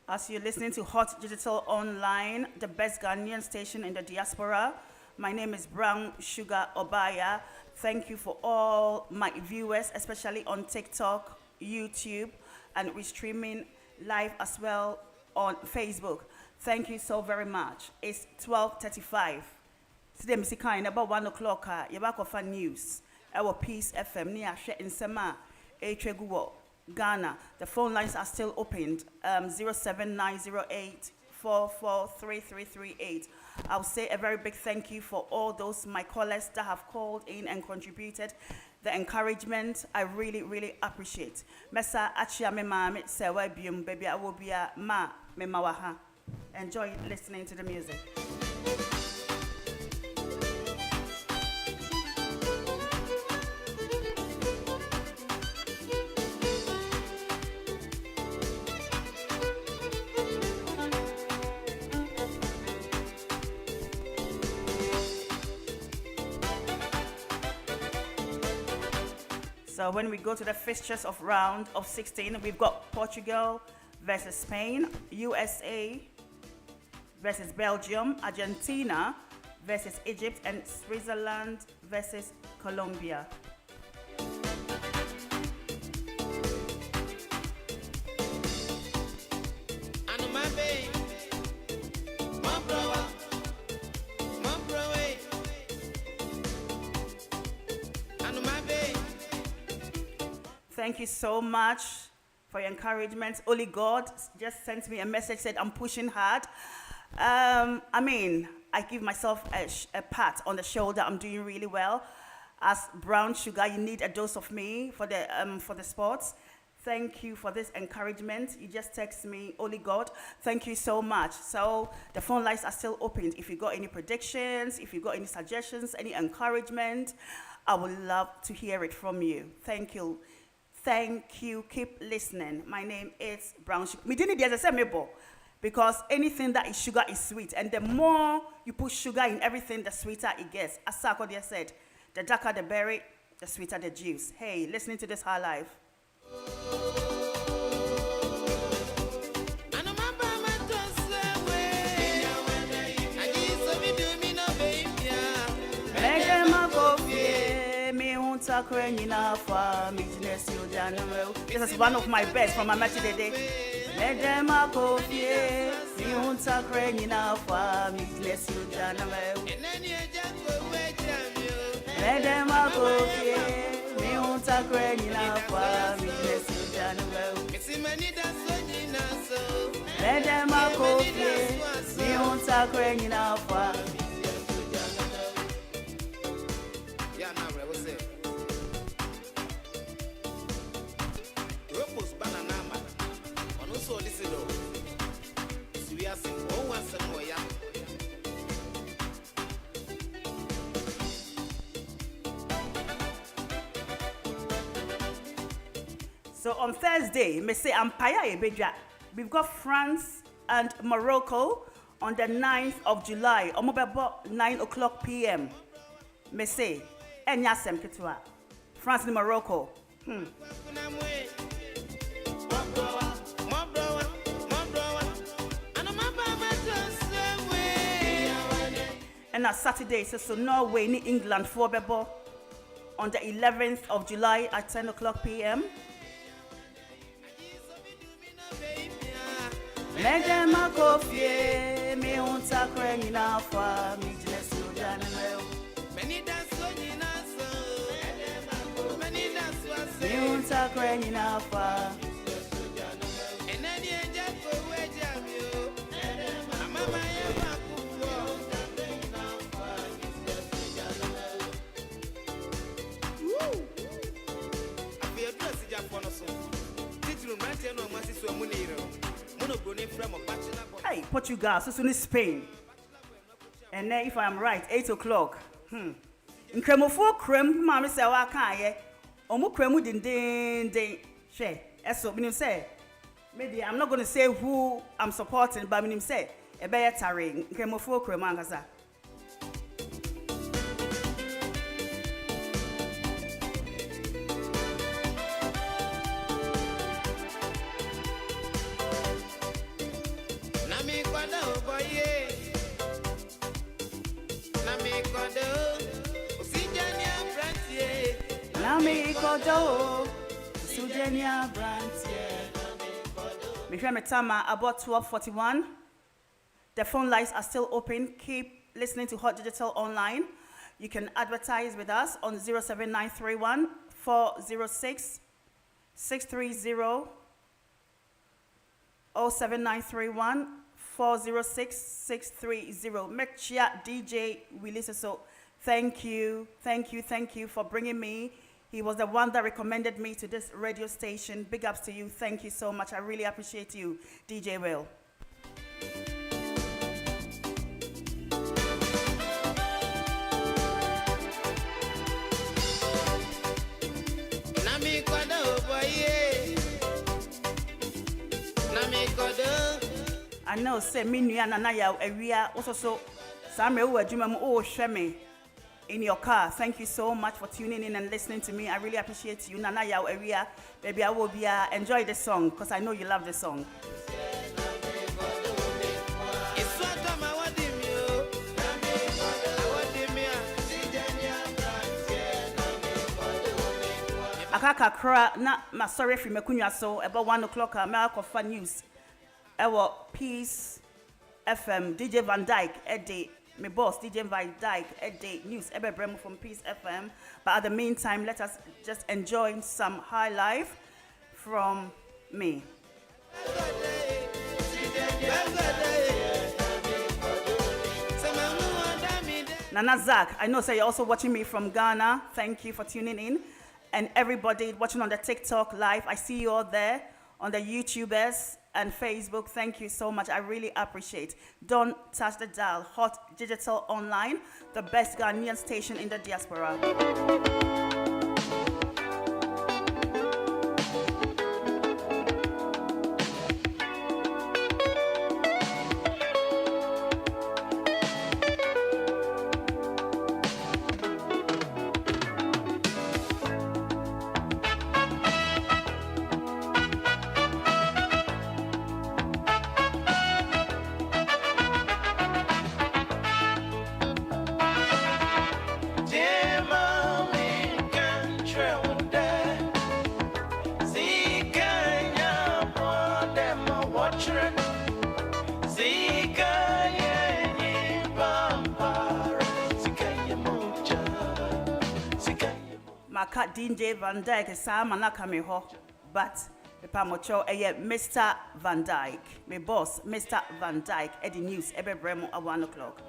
[SPEAKER 10] As you're listening to Hot Digital Online, the best Ghanaian station in the diaspora, my name is Brown Sugar Obaya. Thank you for all my viewers, especially on TikTok, YouTube, and we're streaming live as well on Facebook. Thank you so very much. It's 12:35. Today, Mr. Kain, about 1 o'clock, you're back off news. Our Peace FM, near in Sema, Etreguo, Ghana. The phone lines are still opened. 07908443338. I'll say a very big thank you for all those my callers that have called in and contributed. The encouragement, I really, really appreciate. Mesa achia me mama sewa bium baby I will be a ma me mawaha. Enjoy listening to the music. So when we go to the fixtures of round of 16, we've got Portugal versus Spain, USA versus Belgium, Argentina versus Egypt, and Switzerland versus Colombia. Thank you so much for your encouragement. Only God just sent me a message, said I'm pushing hard. I give myself a pat on the shoulder. I'm doing really well. As Brown Sugar, you need a dose of me for the sports. Thank you for this encouragement. You just text me, Only God. Thank you so much. So the phone lines are still open. If you got any predictions, if you got any suggestions, any encouragement, I would love to hear it from you. Thank you. Thank you. Keep listening. My name is Brown Sugar. Me didn't say mebo, because anything that is sugar is sweet, and the more you put sugar in everything, the sweeter it gets. As Sarkodie said, the darker the berry, the sweeter the juice. Hey, listening to this high life. This is one of my best from my match today. me unta kwenye na kwa mi jesu januwe Mede makofie me unta kwenye na kwa So on Thursday, me say Empire Ebedra. We've got France and Morocco on the 9th of July. Omobebo 9 o'clock p.m. Me say, Enya Semkitwa. France and Morocco. And on Saturday, so Norway ni England for Bebo on the 11th of July at 10 o'clock p.m. Mede makofie me unta kwenye na fa mi jesu januwe me unta kwenye na fa Hey, Portugal, so soon is Spain. And then, if I am right, 8 o'clock. Cremofo creme, mammy say, I can't ye. Omo cremu din. She, eso, minim say. Maybe I'm not going to say who I'm supporting, but minim say, a better ring. Cremofo creme, angaza. About 12:41. The phone lines are still open. Keep listening to Hot Digital Online. You can advertise with us on 07931 406 630 07931 406 630. Mechia DJ Willie so thank you for bringing me. He was the one that recommended me to this radio station. Big ups to you. Thank you so much. I really appreciate you, DJ Will. I know, say, me and Anaya area also so. Some sheme in your car. Thank you so much for tuning in and listening to me. I really appreciate you. Nana Yao area. Baby, I will be enjoy the song because I know you love the song. Akaka kra na ma sorry free mekunya so about 1 o'clock for news. Our Peace FM DJ Van Dyke Eddie. My boss, DJ Van Dyke, Eddie News, Ebe Bremo from Peace FM. But at the meantime, let us just enjoy some high life from me. Nana Zach, I know so you're also watching me from Ghana. Thank you for tuning in. And everybody watching on the TikTok live, I see you all there. On the YouTubers and Facebook, thank you so much. I really appreciate. Don't touch the dial. Hot Digital Online, the best Ghanaian station in the diaspora. cut DJ Van Dyke Sam and Nakamiho, but the Pamocho, Mr. Van Dyke, my boss, Mr. Van Dyke, Eddie News, every bremo at 1 o'clock.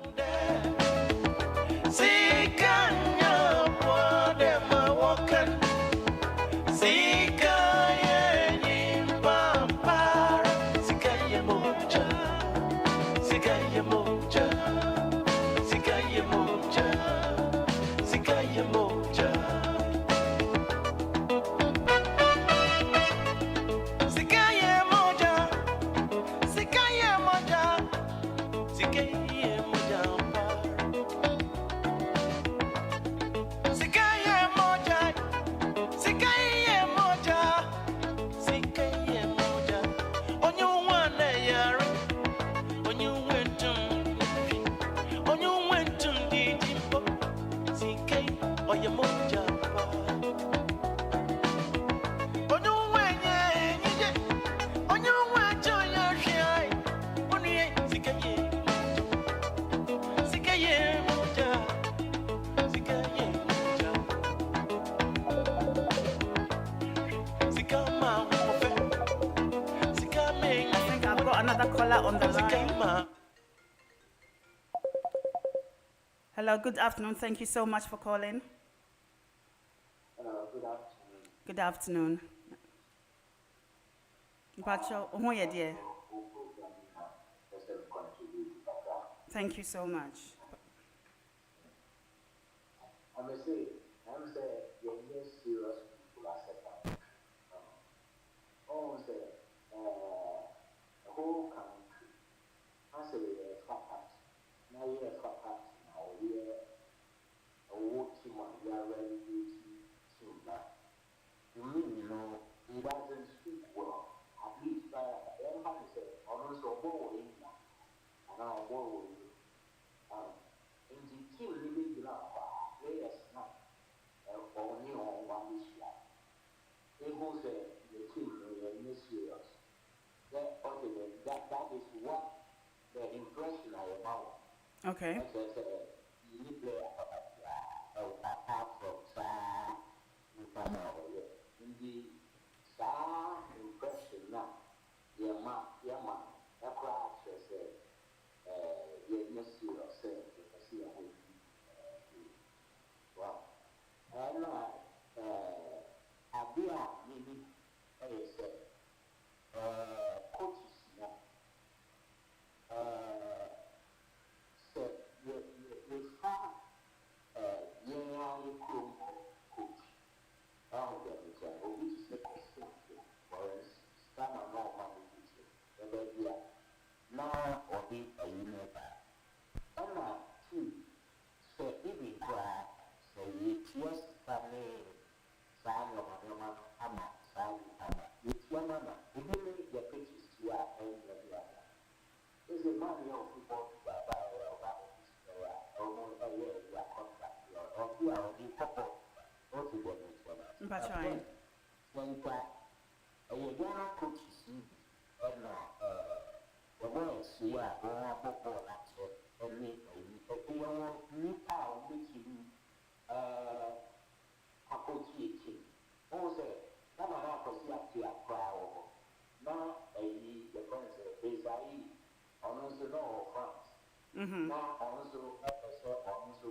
[SPEAKER 10] Another caller on the line. Hello, good afternoon. Thank you so much for calling.
[SPEAKER 18] Good afternoon.
[SPEAKER 10] Good afternoon. Dear. Thank you so much.
[SPEAKER 18] I'm saying, you're serious people are set up. The whole country, I say, now you're now we're a team and we are ready to that. You mean, he doesn't speak well. At least, everybody said, also, and I'll go with you. In the team, living in our players now, only on one issue. It was the team, they're serious. That is what the impression I about.
[SPEAKER 10] Okay.
[SPEAKER 18] You play apart from in the star impression now, your man, that crowd says, you're serious, see a way. Wow. And I've been coaches now. So you found young coach. Which is the question for us. Some are not money teacher. Now or be a universe. Two. So even so you just family. With your mama, if you make your pictures to your own, there's a money of people to buy almost a year, you are contract, or you are the couple, or to go to one. When you don't coach you, and the words you are going to go and make a new power which you a coach teaching. Also, come on, because you have to acquire. Now, the friends is also no France. Now, also,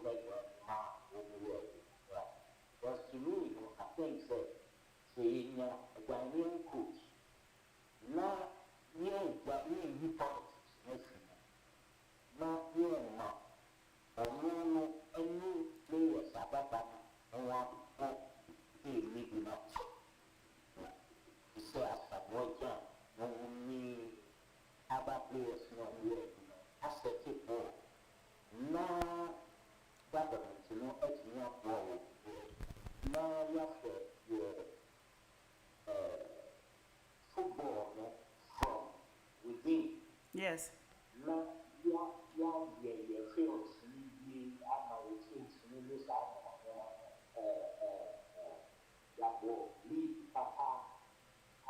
[SPEAKER 18] regular because to me, I think saying a Ghanaian coach. Now, you politics. Now, any players about that, and want to maybe not. So as a boy can, only other players no way, as a people. Now, government, it's not well. Now, you have your football from within.
[SPEAKER 10] Yes.
[SPEAKER 18] Now, you fields, you are my teams, you that will lead Papa. I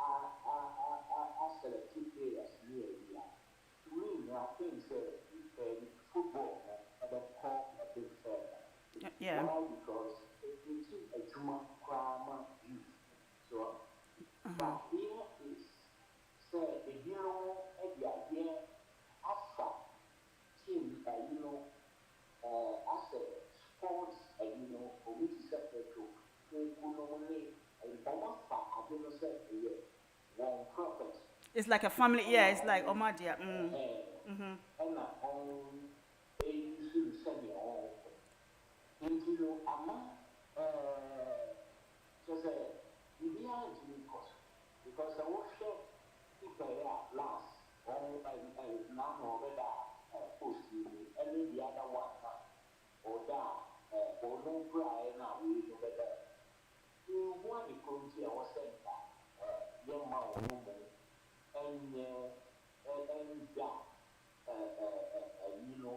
[SPEAKER 18] select 2 players near here. To me, I think football and then call a bit further.
[SPEAKER 10] Yeah.
[SPEAKER 18] Why? Because if you see a Juma crowd one prophet.
[SPEAKER 10] It's like a family, yeah, it's like Omadia. Mm-hmm.
[SPEAKER 18] And a usually send your own. Into Ama, just a behind you because I was sure people last all now over that post you any the other one or that or no cry now we know better. You want to come to our center, young man or woman, and that, you know,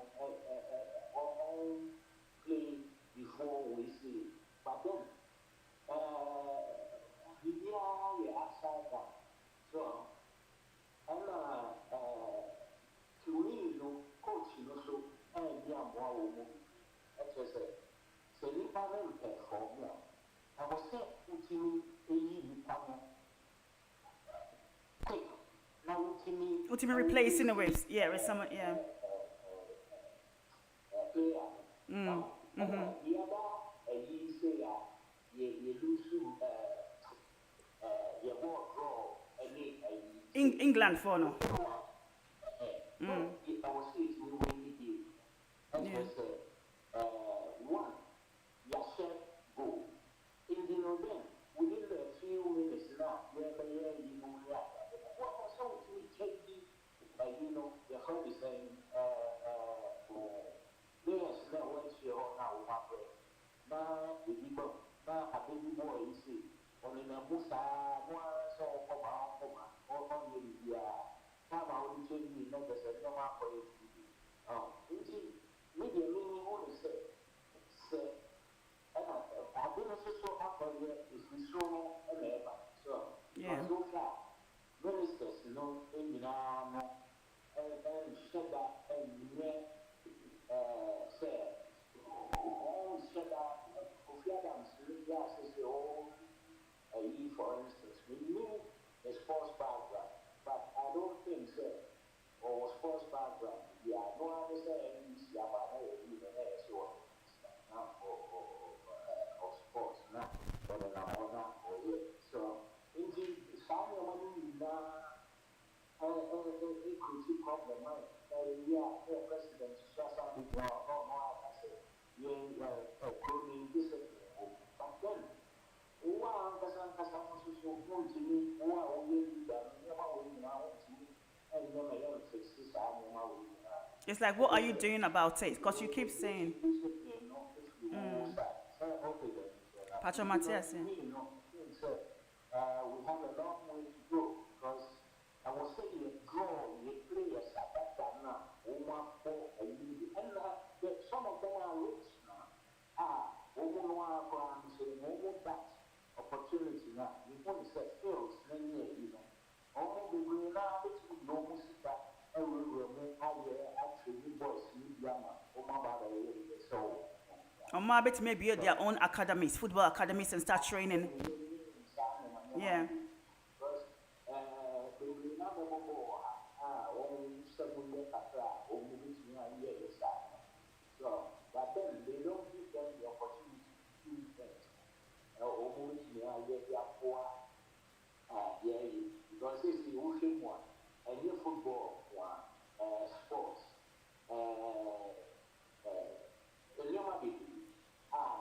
[SPEAKER 18] all play before we see. But then, we are outside that. So, and to me, you know, coach, you know, so, and yeah, more woman, that's just it. So, you can't perform now. I was saying,
[SPEAKER 10] ultimately replacing the waves, yeah, with someone, yeah. England for no.
[SPEAKER 18] One, Yasher go. Within a few minutes now, you know, what was so to take you know, the home is saying, yes, now what's your now, my friend? Now, the people, now a baby boy, you see, only a musa, one so come out, or only the time I will change me, no, there's no one for you. Indeed, maybe a meaning only say, I've been so happy is we saw a neighbor. So, so far, ministers, you know, in and shut up and say, all shut up, for instance, we knew the sports background, but I don't think so. Or sports background, yeah, no one is saying, yeah, but I even so. Of sports now, but so indeed, some money now, it could be problem. Yeah, president, just some people I say, yeah, clothing discipline. But then, who are so good to me, who are only done, and never fix this.
[SPEAKER 10] It's like, what are you doing about it? Because you keep saying. Pacho Matias.
[SPEAKER 18] We have a long way to go because I was saying you draw your players at that time now. And some of them are rich now. That opportunity now. You want to say skills, then you know. Almost the green now, which we know that every actually boys need drama. So.
[SPEAKER 10] Or maybe may build their own academies, football academies, and start training. Yeah.
[SPEAKER 18] So, but then they don't give them the opportunity to do things. Because this is the ocean one, and your football one, sports, the young baby.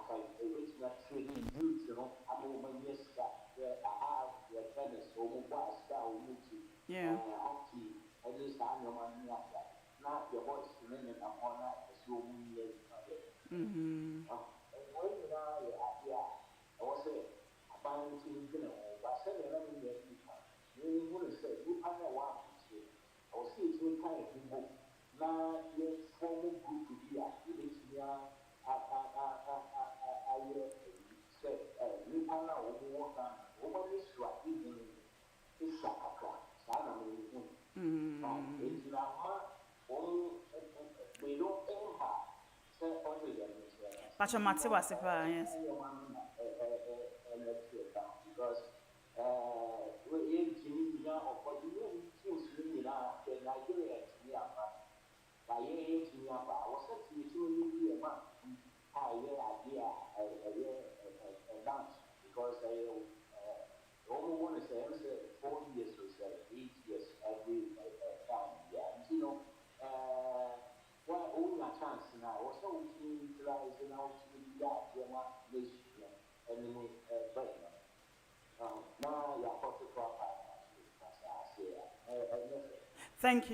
[SPEAKER 18] Original training youth, you know, I'm over years that I have the tennis, over was down, hockey, and this time your money after. Now your voice to men and on that is so many years. And when you are, I was saying, I find it in the but I said, you want to say, you are the one to say, I was saying, you kind of book. Now, your formal group to be at the
[SPEAKER 10] Pacho Mati was yes.
[SPEAKER 18] Because because they only want to say say 4 years or 8 years every time. Yeah, you know, well, only a chance now. Also, we utilize now to be that you're not nation and but now you're hot to crop out.
[SPEAKER 10] Thank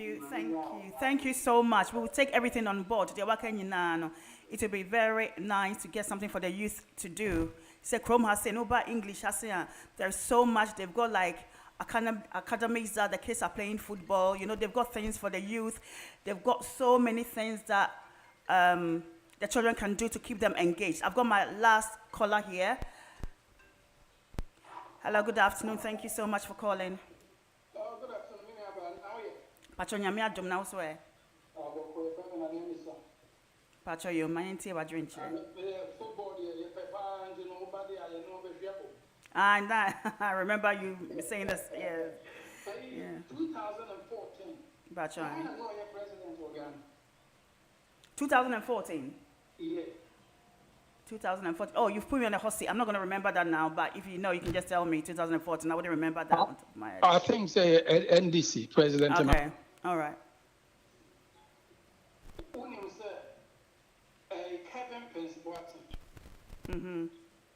[SPEAKER 10] you so much. We will take everything on board. It will be very nice to get something for the youth to do. Say Chrome has said, no, but English has said, there's so much. They've got like academics that the kids are playing football. You know, they've got things for the youth. They've got so many things that the children can do to keep them engaged. I've got my last caller here. Hello, good afternoon. Thank you so much for calling.
[SPEAKER 19] Good afternoon. How are you?
[SPEAKER 10] Patronya mi adom now swear. Patro you man tie wa drink. And that I remember you saying this. Yeah.
[SPEAKER 19] 2014.
[SPEAKER 10] Patro.
[SPEAKER 19] I know your president organ.
[SPEAKER 10] 2014.
[SPEAKER 19] Yeah.
[SPEAKER 10] 2014. Oh, you've put me on the hot seat. I'm not going to remember that now, but if you know, you can just tell me 2014. I wouldn't remember that on top of my head.
[SPEAKER 19] I think say NDC president.
[SPEAKER 10] Okay. All right.
[SPEAKER 19] Kevin Prince Boateng.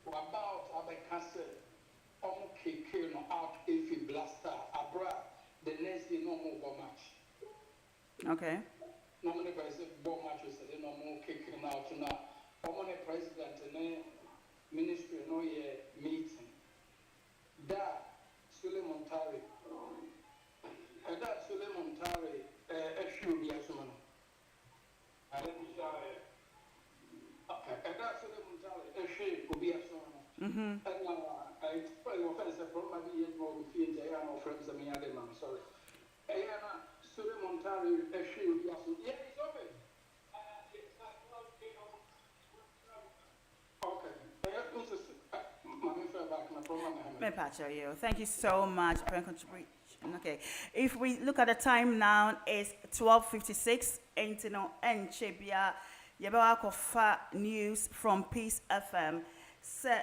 [SPEAKER 19] About Abekase, Keke no out if he blaster abra the next day no more match.
[SPEAKER 10] Okay.
[SPEAKER 19] No more president bomb matches no more kicking out now. Omone president and ministry no ye meeting. That Suleiman Tari. That Suleiman Tari issue be as one. I didn't say. That's Suleiman Tari issue could be as one. And I explain offense from my years more with feet. I am friends of me. I'm sorry. Suleiman Tari issue be as one. Yeah, it's open.
[SPEAKER 10] Thank you so much for your contribution. Okay, if we look at the time now, it's 12:56. And you know, and Chebia, Yeba Kofa news from Peace FM. So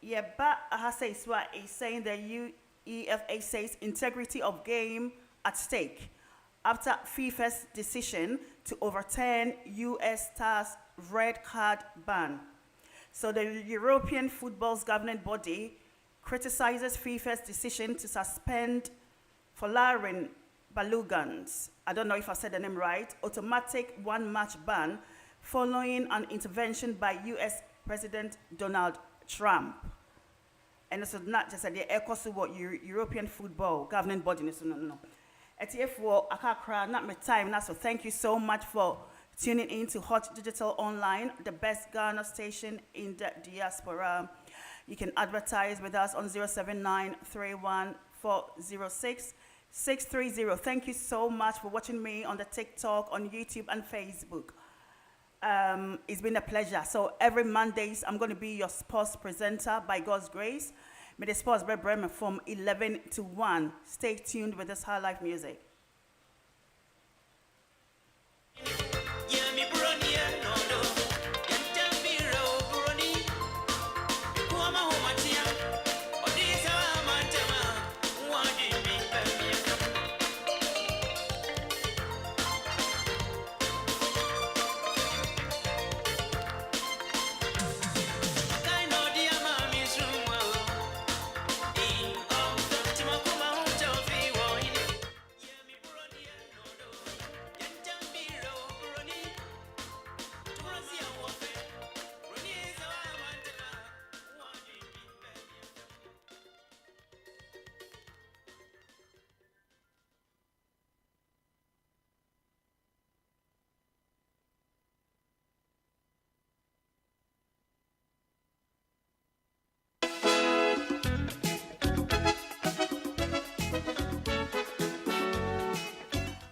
[SPEAKER 10] Yeba Haseswa is saying that UEFA says integrity of game at stake after FIFA's decision to overturn US Stars red card ban. So the European football's governing body criticizes FIFA's decision to suspend Folarin Balogun's, I don't know if I said the name right, automatic one-match ban following an intervention by US President Donald Trump. And it's not just the European football governing body. No. ETF Akakra, not my time now, so thank you so much for tuning in to Hot Digital Online, the best Ghana station in the diaspora. You can advertise with us on 079-31-406-630. Thank you so much for watching me on the TikTok, on YouTube, and Facebook. It's been a pleasure. So every Mondays, I'm going to be your sports presenter by God's grace. May the sports be Bremen from 11 to 1. Stay tuned with this high life music.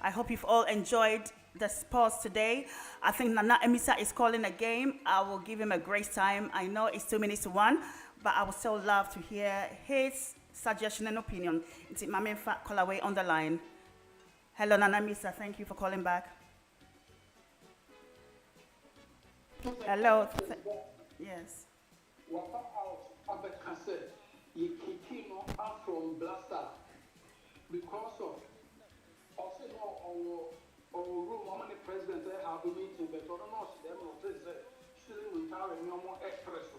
[SPEAKER 10] I hope you've all enjoyed the sports today. I think Nana Emisa is calling a game. I will give him a great time. I know it's 2 minutes to 1, but I would still love to hear his suggestion and opinion. It's Mame Fat Colaway on the line. Hello, Nana Emisa. Thank you for calling back. Hello. Yes.
[SPEAKER 19] you kicking up from Blaster because of also or room how many presidents have a meeting, but I don't know them or this still retiring no more express.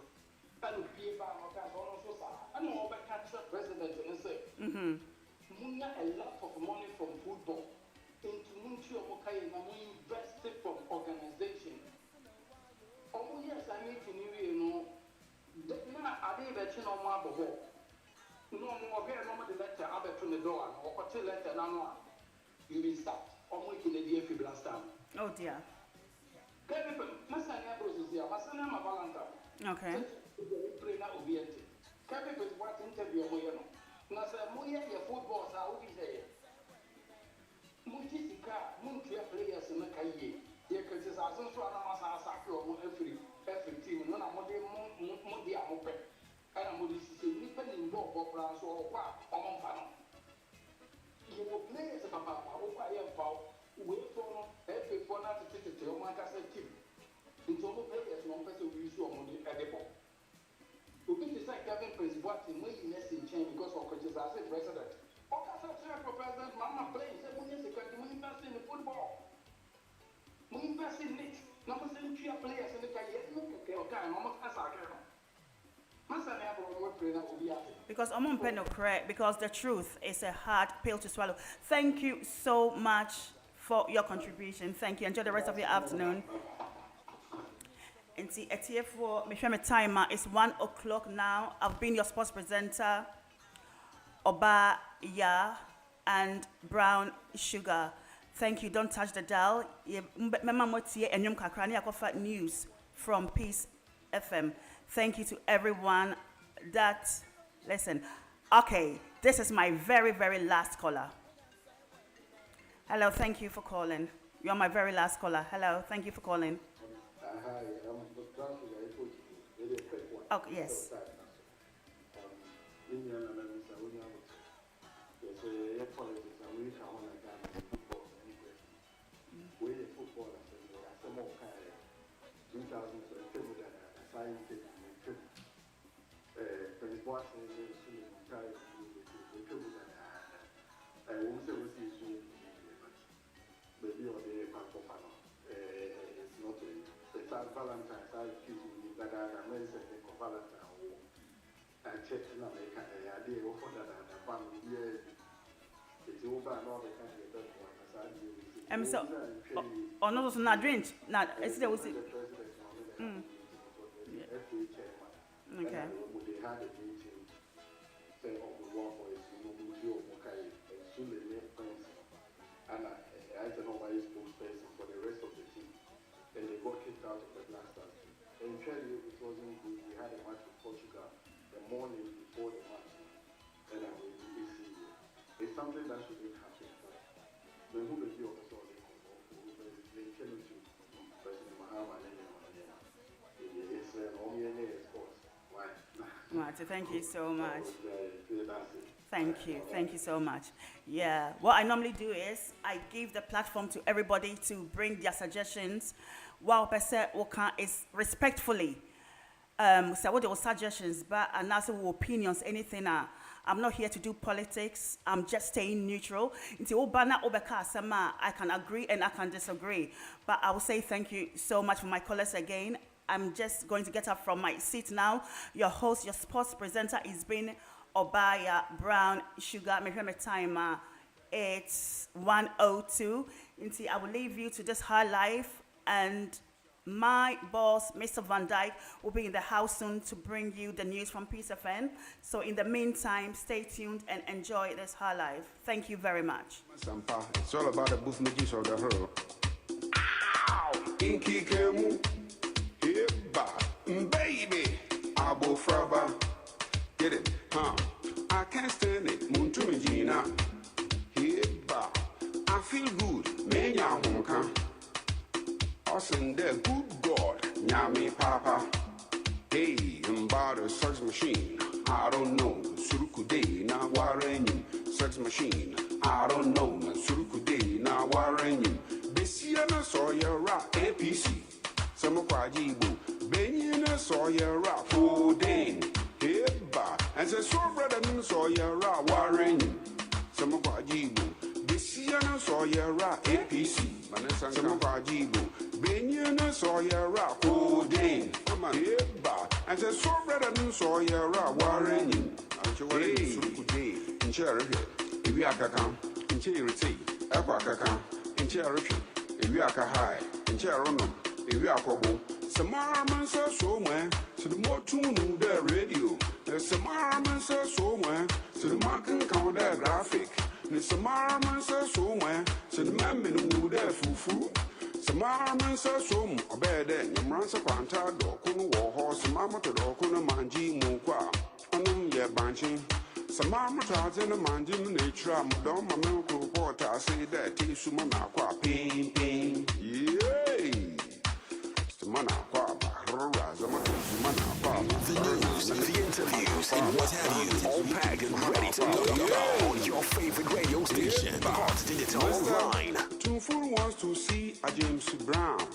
[SPEAKER 19] And be by my guys also I know over catch president and say Munya a lot of money from football into Munchi Omokai and invested from organization. Oh yes, I need to know I didn't bet you no more before. No more very normal the letter I'll bet to the door or till letter now. You be stopped. I'm working the DFB last time.
[SPEAKER 10] Oh dear.
[SPEAKER 19] My son is here. My son is a Valentine.
[SPEAKER 10] Okay.
[SPEAKER 19] Play now obedient. Kevin is what interview Moyano. Now, sir, Moya, your football, I will be there. Mutisika, Muntia players in the Kaye. Here, because I don't know how every team. No, I'm not the Amope. And I'm going to say, Nippon in Bob or France or what? On Fano. You will play as a papa, or I am foul. Wait for every one out of the team. In total players, no person will use your money at the ball. We can decide Kevin Prince what in way less in change because of coaches as a president. Or as a president, Mama playing, say, we invest in the football. We invest in it. Number 7 players in the career. Okay, Mama as our
[SPEAKER 10] because I'm correct, because the truth is a hard pill to swallow. Thank you so much for your contribution. Thank you. Enjoy the rest of your afternoon. And see, for my timer is 1 o'clock now. I've been your sports presenter, Oba Ya and Brown Sugar. Thank you. Don't touch the dial. News from Peace FM. Thank you to everyone that listen. Okay, this is my very, very last caller. Hello, thank you for calling. You're my very last caller. Hello, thank you for calling.
[SPEAKER 20] Hi,
[SPEAKER 10] Oh, yes.
[SPEAKER 20] Valentine's, I accuse me that I made something for Valentine. I checked in America, I did offer that I found here. It's over and all the country that one.
[SPEAKER 10] So, or not not drink, not it's there was it. Okay.
[SPEAKER 20] They had a meeting, say, on the war for his Mokai, and I don't know why he's spokesperson for the rest of the team. And they got kicked out of the Blasters. And usually it wasn't good. We had a match with Portugal the morning before the match. And it's something that shouldn't happen. But who will be on the side? They came to President Mahama and it's only a sports. Why?
[SPEAKER 10] Marty, thank you so much. Thank you so much. Yeah, what I normally do is I give the platform to everybody to bring their suggestions. While person is respectfully say what their suggestions, but and also opinions, anything. I'm not here to do politics. I'm just staying neutral. I can agree and I can disagree. But I will say thank you so much for my callers again. I'm just going to get up from my seat now. Your host, your sports presenter is been Obaya Brown Sugar. My timer, it's 1:02. I will leave you to this high life, and my boss, Mr. Van Dyke, will be in the house soon to bring you the news from Peace FM. So in the meantime, stay tuned and enjoy this high life. Thank you very much.
[SPEAKER 12] It's all about the buffnages of the hurl. Ow! Inky Kemu, baby, Abo Fraba. Get it, huh? I can't stand it, Muntumijina. Heba, I feel good, Menya Honka. Awesome, the good God, Nyami Papa. Hey, about a sex machine, I don't know. Surukude, na warenyum. Sex machine, I don't know. Surukude, na warenyum. Besiana Sawyer APC. Samokwajibu, Benina Sawyer Foden. Heba, and the Sawyer Warren, some of Ajibu. Bessiana Sawyer APC, some of Ajibu. Beniana Sawyer Codain, and the so better than Sawyer Warren. And you were in Cherry, if you are Kakam, in Cherry, Aquacacam, in Cherry, if you are High, in Cheronum, if you are Cobo. Some armors are somewhere, so the more tune the radio. There's some armors are somewhere, so the marking count their graphic. There's some armors are somewhere, so the man who their foo. Some armors are some, or better, you runs a quanta, dokun, war horse, mamma to dokun, manji, mukwa, ye banching. Some armors in a manjin nature, Madame Milko Porter, say that tea, Sumana, pain, yay.
[SPEAKER 1] The news, the interviews, and what have you, all packed and ready to go on your favorite radio station. Hot Digital Online.
[SPEAKER 12] Tunful wants to see a James Brown,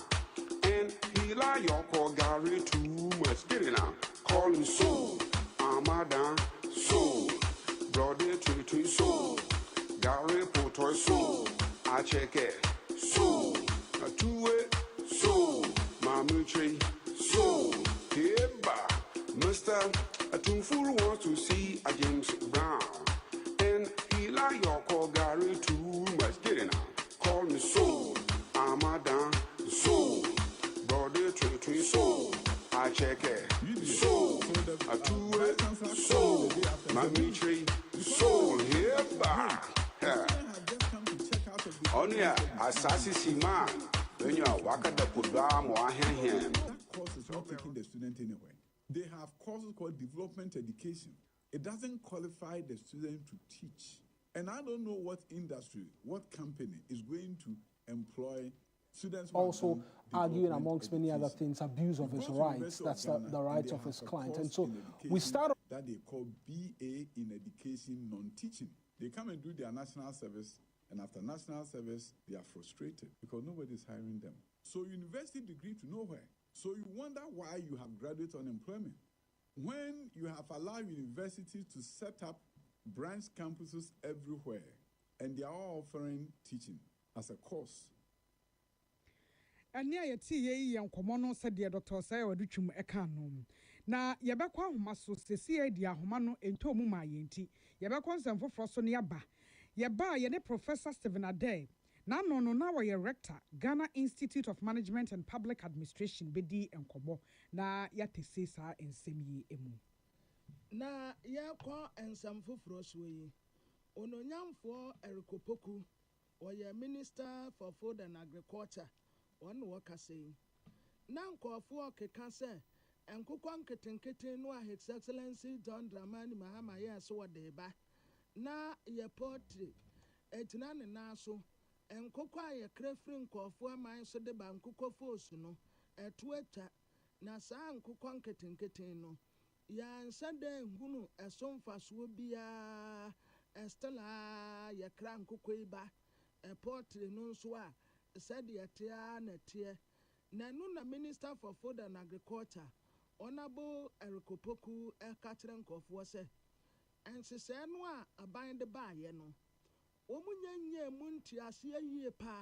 [SPEAKER 12] and he like your call Gary too much. Get it now. Call him Soul, Amadan Soul, Brother Tree Soul, Gary Potoy Soul, I check it Soul, a two-way Soul. Mammy tree, so here back, Mr. A Tunful wants to see a James Brown, and he like your call Gary too much. Get it now. Call me Soul, Amadan Soul, Brother Tree Soul, I check it Soul, a two-way Soul, Mammy tree, Soul here back. Only a assassin man. When you are walking the program, or
[SPEAKER 21] course is not taking the student anywhere. They have courses called development education. It doesn't qualify the student to teach. And I don't know what industry, what company is going to employ students.
[SPEAKER 22] Also arguing amongst many other things, abuse of his rights. That's the rights of his client. And so we start
[SPEAKER 21] that they call BA in education, non-teaching. They come and do their national service. And after national service, they are frustrated because nobody is hiring them. So university degree to nowhere. So you wonder why you have graduate unemployment. When you have allowed universities to set up branch campuses everywhere, and they are all offering teaching as a course.
[SPEAKER 23] And near ye young common said the doctor say or duchum ecanum. Na yabakwa humaso se dia humano ento muma yenti. Yabakwa some for frosonia ba. Yaba yene Professor Stephen Ade. Na no ye rector Ghana Institute of Management and Public Administration bedi enkobo na yate sesa ensemi emu.
[SPEAKER 24] Na ya kwa ensamfo froswe ononyamfo erikopoku oye Minister for Food and Agriculture one worker say na nkofo keka se enkokwa nketenkete no His Excellency John Dramani Mahama ya so wadeba na ye portrait etina ne naso enkokwa ye krefri nkofo aman so de ba nkokofo osu no eto atwa na saa nkokwa nketenkete no ya nsade hunu esomfaso bia estela ye kra nkokwa iba portrait no so a said yatia na tie na no na Minister for Food and Agriculture Honorable Erikopoku ekatre nkofo se ensese no a aban de ba ye no omunyanye munti ase yie pa